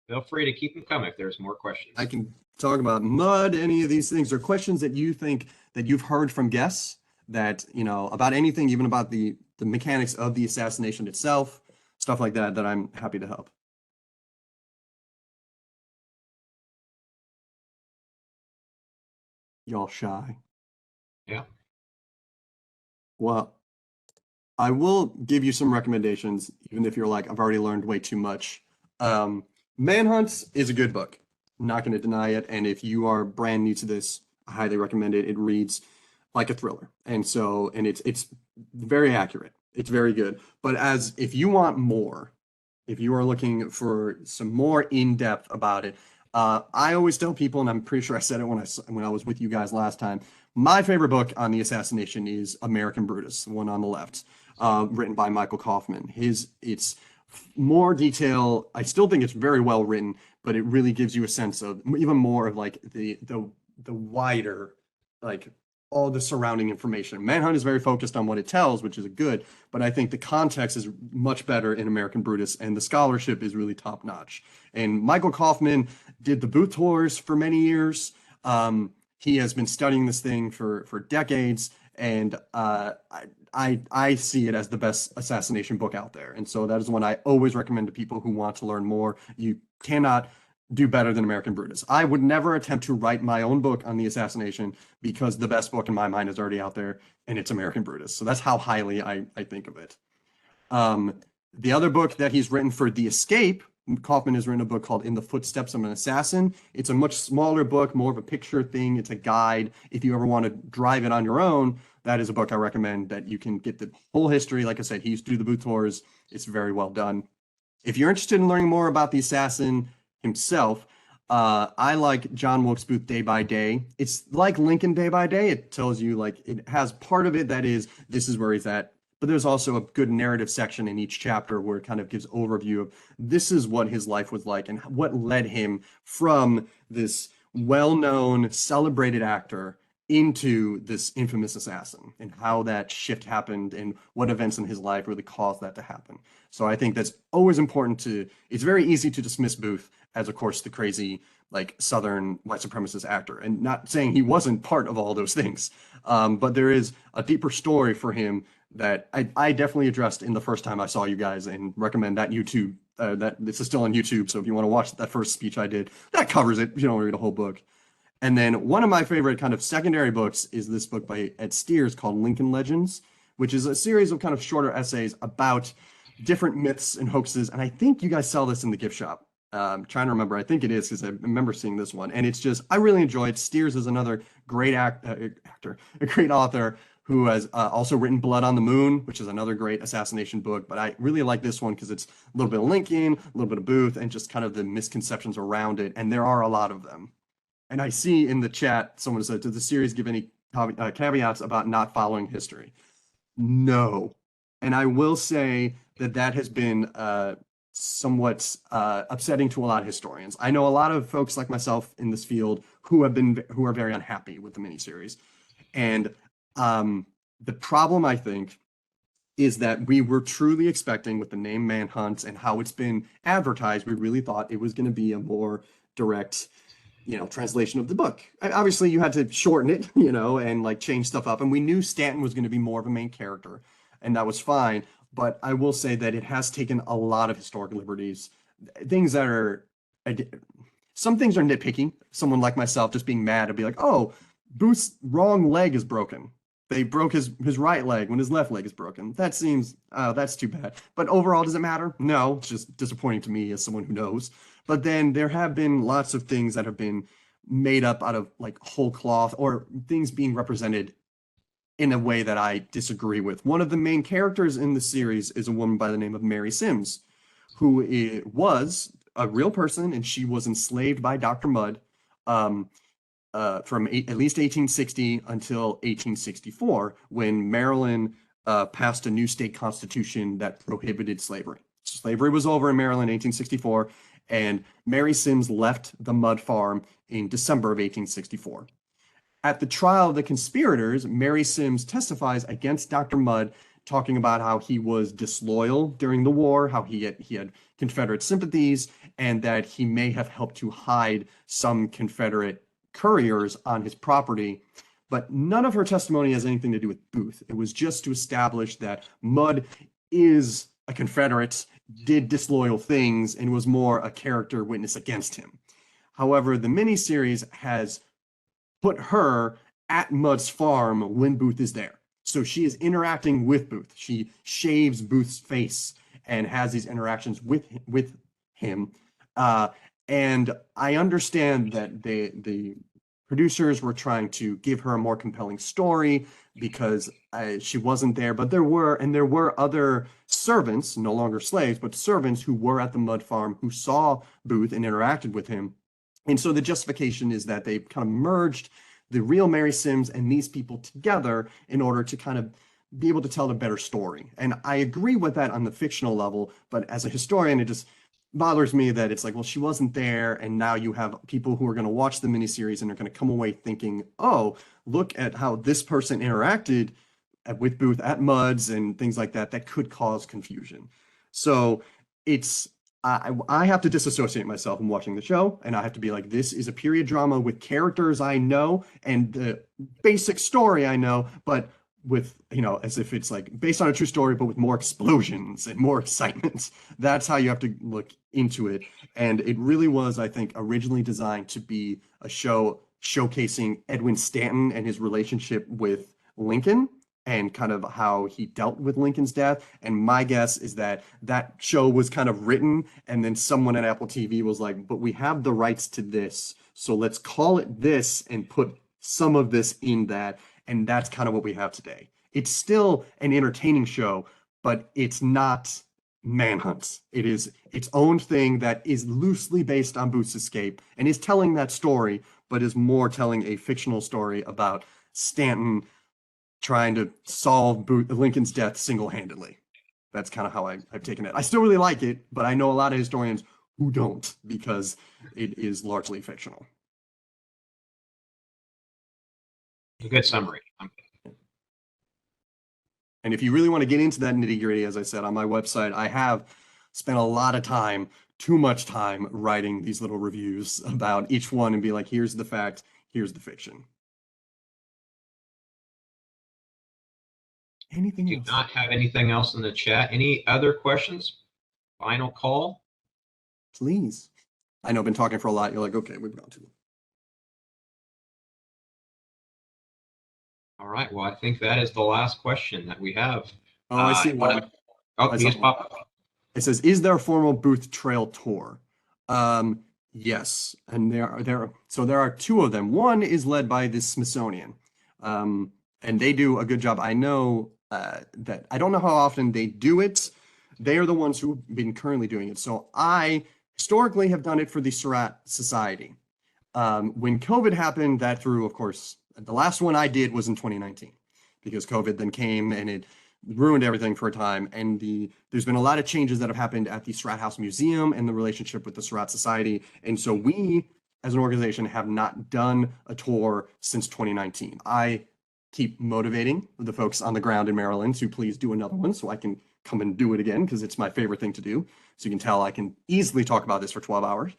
Feel free to keep them coming if there's more questions. I can talk about mud, any of these things, or questions that you think that you've heard from guests that, about anything, even about the mechanics of the assassination itself, stuff like that I'm happy to help. Y'all shy. Yeah. Well, I will give you some recommendations, even if you're like, I've already learned way too much. Manhunt is a good book. I'm not going to deny it. And if you are brand new to this, I highly recommend it. It reads like a thriller. And it's very accurate. It's very good. But if you want more, if you are looking for some more in-depth about it, I always tell people, and I'm pretty sure I said it when I was with you guys last time, my favorite book on the assassination is American Brutus, the one on the left, written by Michael Kaufman. It's more detail. I still think it's very well written, but it really gives you a sense of even more of like the wider, like all the surrounding information. Manhunt is very focused on what it tells, which is good, but I think the context is much better in American Brutus, and the scholarship is really top notch. And Michael Kaufman did the booth tours for many years. He has been studying this thing for decades, and I see it as the best assassination book out there. And so that is one I always recommend to people who want to learn more. You cannot do better than American Brutus. I would never attempt to write my own book on the assassination because the best book in my mind is already out there, and it's American Brutus. So that's how highly I think of it. The other book that he's written for The Escape, Kaufman has written a book called In the Footsteps of an Assassin. It's a much smaller book, more of a picture thing. It's a guide. If you ever want to drive it on your own, that is a book I recommend, that you can get the whole history. Like I said, he used to do the booth tours. It's very well done. If you're interested in learning more about the assassin himself, I like John Wilkes Booth Day by Day. It's like Lincoln Day by Day. It tells you, like, it has part of it that is, this is where he's at, but there's also a good narrative section in each chapter where it kind of gives overview of this is what his life was like and what led him from this well-known, celebrated actor into this infamous assassin, and how that shift happened and what events in his life really caused that to happen. So I think that's always important it's very easy to dismiss Booth as, of course, the crazy, like, Southern white supremacist actor, and not saying he wasn't part of all those things. But there is a deeper story for him that I definitely addressed in the first time I saw you guys, and recommend that YouTube, that this is still on YouTube. So if you want to watch that first speech I did, that covers it. You don't read a whole book. And then one of my favorite kind of secondary books is this book by Ed Steers called Lincoln Legends, which is a series of kind of shorter essays about different myths and hoaxes. And I think you guys sell this in the gift shop. I'm trying to remember. I think it is, because I remember seeing this one. And it's just, I really enjoy it. Steers is another great actor, a great author who has also written Blood on the Moon, which is another great assassination book. But I really like this one because it's a little bit of Lincoln, a little bit of Booth, and just kind of the misconceptions around it. And there are a lot of them. And I see in the chat, someone said, does the series give any caveats about not following history? No. And I will say that has been somewhat upsetting to a lot of historians. I know a lot of folks like myself in this field who are very unhappy with the miniseries. And the problem, I think, is that we were truly expecting, with the name Manhunt and how it's been advertised, we really thought it was going to be a more direct, translation of the book. Obviously, you had to shorten it, and like change stuff up. And we knew Stanton was going to be more of a main character, and that was fine. But I will say that it has taken a lot of historical liberties, things that are, some things are nitpicking. Someone like myself just being mad and be like, oh, Booth's wrong leg is broken. They broke his right leg when his left leg is broken. That seems, that's too bad. But overall, does it matter? No, it's just disappointing to me as someone who knows. But then there have been lots of things that have been made up out of like whole cloth, or things being represented in a way that I disagree with. One of the main characters in the series is a woman by the name of Mary Sims, who was a real person, and she was enslaved by Dr. Mudd from at least 1860 until 1864, when Maryland passed a new state constitution that prohibited slavery. Slavery was over in Maryland in 1864, and Mary Sims left the Mudd farm in December of 1864. At the trial of the conspirators, Mary Sims testifies against Dr. Mudd, talking about how he was disloyal during the war, how he had Confederate sympathies, and that he may have helped to hide some Confederate couriers on his property. But none of her testimony has anything to do with Booth. It was just to establish that Mudd is a Confederate, did disloyal things, and was more a character witness against him. However, the miniseries has put her at Mudd's farm when Booth is there. So she is interacting with Booth. She shaves Booth's face and has these interactions with him. And I understand that the producers were trying to give her a more compelling story because she wasn't there. But there were other servants, no longer slaves, but servants who were at the mud farm who saw Booth and interacted with him. And so the justification is that they kind of merged the real Mary Sims and these people together in order to kind of be able to tell a better story. And I agree with that on the fictional level, but as a historian, it just bothers me that it's like, well, she wasn't there, and now you have people who are going to watch the miniseries and are going to come away thinking, oh, look at how this person interacted with Booth at Muds and things like that, that could cause confusion. So it's, I have to disassociate myself from watching the show, and I have to be like, this is a period drama with characters I know and the basic story I know, but with, you know, as if it's like based on a true story, but with more explosions and more excitement. That's how you have to look into it. And it really was, I think, originally designed to be a show showcasing Edwin Stanton and his relationship with Lincoln and kind of how he dealt with Lincoln's death. And my guess is that that show was kind of written, and then someone at Apple TV was like, but we have the rights to this, so let's call it this and put some of this in that. And that's kind of what we have today. It's still an entertaining show, but it's not Manhunt. It is its own thing that is loosely based on Booth's escape and is telling that story, but is more telling a fictional story about Stanton trying to solve Lincoln's death single-handedly. That's kind of how I've taken it. I still really like it, but I know a lot of historians who don't because it is largely fictional. A good summary. And if you really want to get into that nitty-gritty, as I said on my website, I have spent a lot of time, too much time, writing these little reviews about each one and be like, here's the fact, here's the fiction. Anything Do else? not have anything else in the chat. Any other questions? Final call. Please. I know I've been talking for a lot. You're like, okay, we've gone too long. All right. Well, I think that is the last question that we have. Oh, I see one. Oh, I he saw just one. popped up. It says, is there a formal Booth Trail tour? Yes, and there are two of them. One is led by the Smithsonian, and they do a good job. I know that I don't know how often they do it. They are the ones who've been currently doing it. So I historically have done it for the Surratt Society. When COVID happened, that threw, of course, the last one I did was in 2019 because COVID then came and it ruined everything for a time. And there's been a lot of changes that have happened at the Surratt House Museum and the relationship with the Surratt Society. And so we, as an organization, have not done a tour since 2019. I keep motivating the folks on the ground in Maryland to please do another one so I can come and do it again because it's my favorite thing to do. So you can tell I can easily talk about this for 12 hours.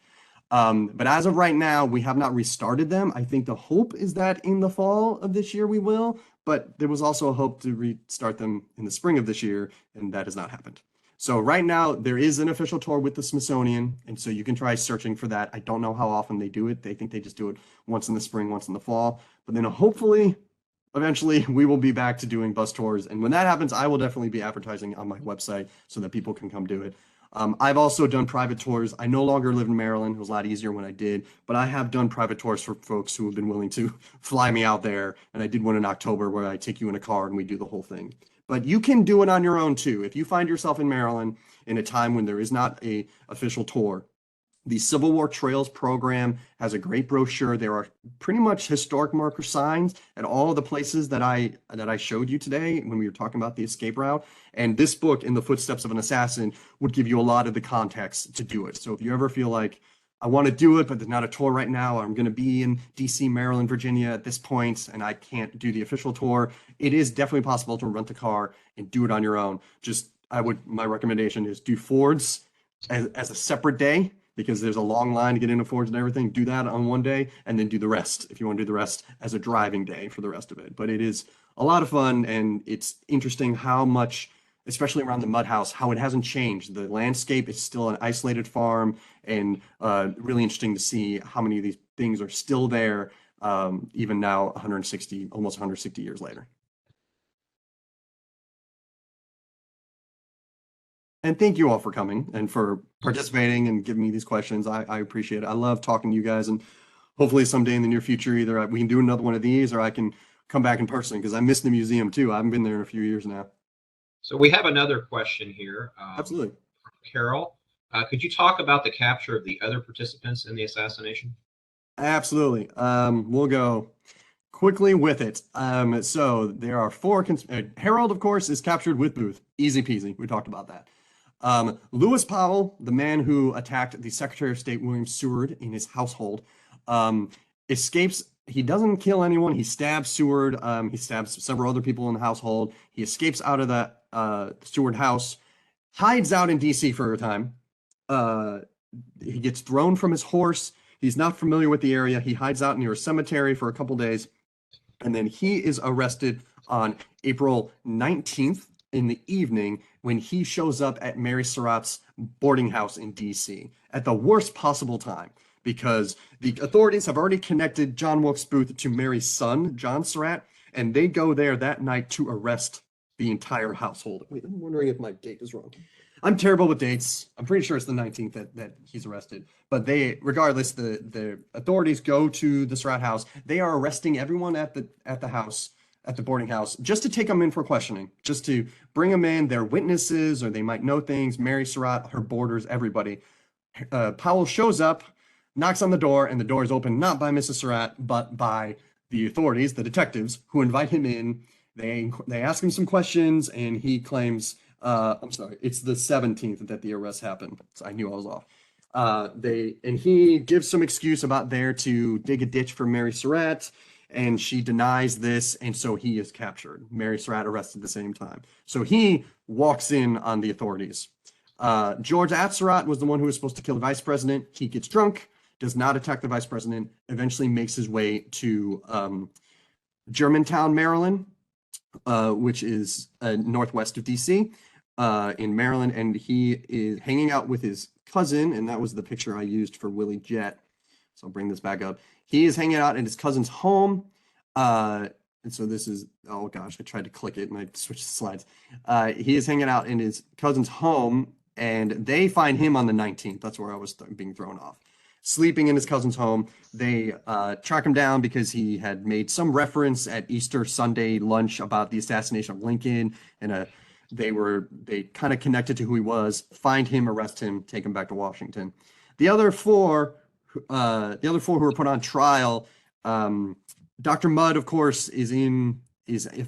But as of right now, we have not restarted them. I think the hope is that in the fall of this year we will, but there was also a hope to restart them in the spring of this year, and that has not happened. So right now there is an official tour with the Smithsonian, and so you can try searching for that. I don't know how often they do it. They think they just do it once in the spring, once in the fall, but then hopefully eventually we will be back to doing bus tours. And when that happens, I will definitely be advertising on my website so that people can come do it. I've also done private tours. I no longer live in Maryland. It was a lot easier when I did, but I have done private tours for folks who have been willing to fly me out there. And I did one in October where I take you in a car and we do the whole thing. But you can do it on your own too. If you find yourself in Maryland in a time when there is not an official tour, the Civil War Trails program has a great brochure. There are pretty much historic marker signs at all of the places that I showed you today when we were talking about the escape route. And this book, In the Footsteps of an Assassin, would give you a lot of the context to do it. So if you ever feel like, I want to do it, but there's not a tour right now, I'm going to be in DC, Maryland, Virginia at this point, and I can't do the official tour, it is definitely possible to rent a car and do it on your own. My recommendation is do Fords as a separate day, because there's a long line to get into Fords and everything. Do that on one day and then do the rest if you want to do the rest as a driving day for the rest of it. But it is a lot of fun, and it's interesting how much, especially around the mud house, how it hasn't changed. The landscape is still an isolated farm, and really interesting to see how many of these things are still there even now, almost 160 years later. And thank you all for coming and for participating and giving me these questions. I appreciate it. I love talking to you guys, and hopefully someday in the near future, either we can do another one of these or I can come back in person because I miss the museum too. I haven't been there in a few years now. So we have another question here. Absolutely. From Carol. Could you talk about the capture of the other participants in the assassination? Absolutely. We'll go quickly with it. So there are four. Harold, of course, is captured with Booth. Easy peasy. We talked about that. Lewis Powell, the man who attacked the Secretary of State William Seward in his household, escapes. He doesn't kill anyone. He stabs Seward. He stabs several other people in the household. He escapes out of the Seward house, hides out in D.C. for a time. He gets thrown from his horse. He's not familiar with the area. He hides out near a cemetery for a couple days. And then he is arrested on April 19th in the evening when he shows up at Mary Surratt's boarding house in D.C. at the worst possible time because the authorities have already connected John Wilkes Booth to Mary's son, John Surratt, and they go there that night to arrest the entire household. Wait, I'm wondering if my date is wrong. I'm terrible with dates. I'm pretty sure it's the 19th that he's arrested. But regardless, the authorities go to the Surratt house. They are arresting everyone at the house, at the boarding house, just to take them in for questioning, just to bring them in. They're witnesses, or they might know things. Mary Surratt, her boarders, everybody. Powell shows up, knocks on the door, and the door is opened not by Mrs. Surratt, but by the authorities, the detectives, who invite him in. They ask him some questions, and he claims. I'm sorry, it's the 17th that the arrest happened. So I knew I was off. He gives some excuse about there to dig a ditch for Mary Surratt, and she denies this, and so he is captured. Mary Surratt arrested at the same time. So he walks in on the authorities. George Atzerodt was the one who was supposed to kill the vice president. He gets drunk, does not attack the vice president, eventually makes his way to Germantown, Maryland, which is northwest of DC. In Maryland, and he is hanging out with his cousin, and that was the picture I used for Willie Jet. So I'll bring this back up. He is hanging out at his cousin's home. And so this is, oh gosh, I tried to click it and I switched the slides. He is hanging out in his cousin's home, and they find him on the 19th. That's where I was being thrown off. Sleeping in his cousin's home. They track him down because he had made some reference at Easter Sunday lunch about the assassination of Lincoln, and they kind of connected to who he was, find him, arrest him, take him back to Washington. The other four who were put on trial, Dr. Mudd, of course, is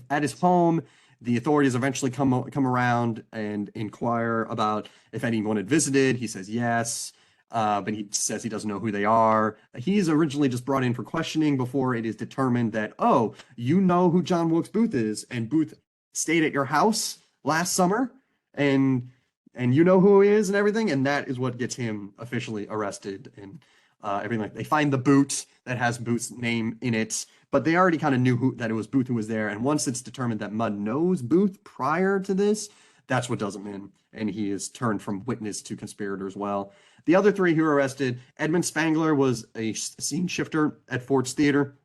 at his home. The authorities eventually come around and inquire about if anyone had visited. He says yes, but he says he doesn't know who they are. He's originally just brought in for questioning before it is determined that, oh, you know who John Wilkes Booth is, and Booth stayed at your house last summer, and you know who he is and everything, and that is what gets him officially arrested and everything. Like, they find the boot that has Booth's name in it, but they already kind of knew that it was Booth who was there. And once it's determined that Mudd knows Booth prior to this, that's what does him in, and he is turned from witness to conspirator as well. The other three who were arrested, Edmund Spangler was a scene shifter at Ford's Theater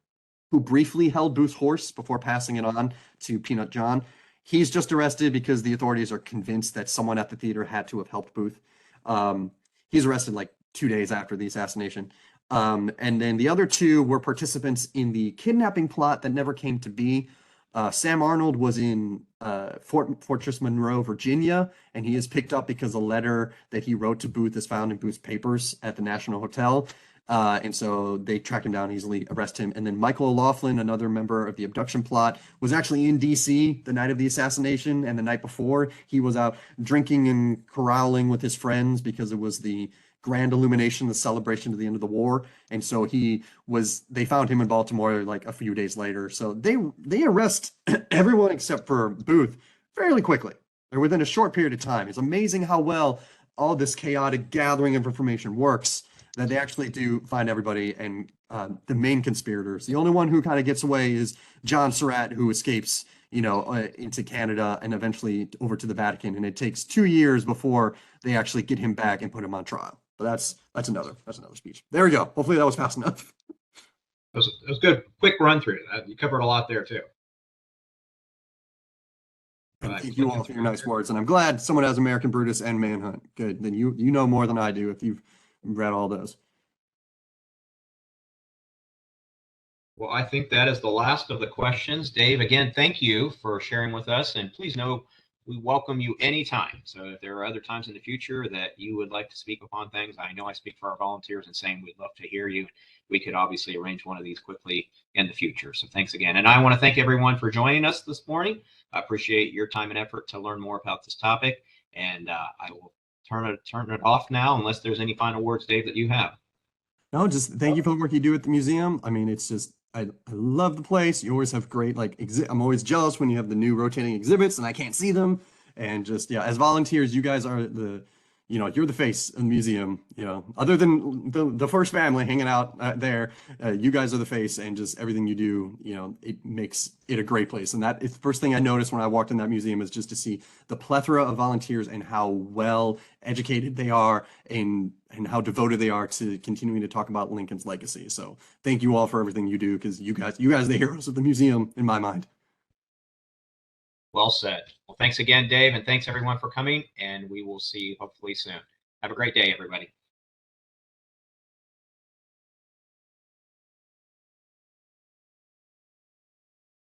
who briefly held Booth's horse before passing it on to Peanut John. He's just arrested because the authorities are convinced that someone at the theater had to have helped Booth. He's arrested like 2 days after the assassination. And then the other two were participants in the kidnapping plot that never came to be. Sam Arnold was in Fortress Monroe, Virginia, and he is picked up because a letter that he wrote to Booth is found in Booth's papers at the National Hotel. And so they track him down, easily arrest him. And then Michael O'Loughlin, another member of the abduction plot, was actually in D.C. the night of the assassination. And the night before, he was out drinking and carousing with his friends because it was the grand illumination, the celebration of the end of the war. And so they found him in Baltimore like a few days later. So they arrest everyone except for Booth fairly quickly, or within a short period of time. It's amazing how well all this chaotic gathering of information works, that they actually do find everybody, and the main conspirators. The only one who kind of gets away is John Surratt, who escapes, into Canada and eventually over to the Vatican. And it takes 2 years before they actually get him back and put him on trial. But that's another speech. There we go. Hopefully that was fast enough. It was good. Quick run through. You covered a lot there too. Thank you all for your nice words, and I'm glad someone has American Brutus and Manhunt. Good. Then you know more than I do if you've read all those. Well, I think that is the last of the questions. Dave, again, thank you for sharing with us. And please know we welcome you anytime. So if there are other times in the future that you would like to speak upon things, I know I speak for our volunteers and saying we'd love to hear you. We could obviously arrange one of these quickly in the future. So thanks again. And I want to thank everyone for joining us this morning. I appreciate your time and effort to learn more about this topic. And I will turn it off now unless there's any final words, Dave, that you have. No, just thank you for the work you do at the museum. I mean, it's just I love the place. You always have great I'm always jealous when you have the new rotating exhibits and I can't see them. And just yeah, as volunteers, you guys are you're the face of the museum. Other than the first family hanging out there, you guys are the face, and just everything you do, it makes it a great place. And that is the first thing I noticed when I walked in that museum, is just to see the plethora of volunteers and how well educated they are, and how devoted they are to continuing to talk about Lincoln's legacy. So thank you all for everything you do, because you guys are the heroes of the museum in my mind. Well said. Well, thanks again, Dave, and thanks everyone for coming, and we will see you hopefully soon. Have a great day, everybody.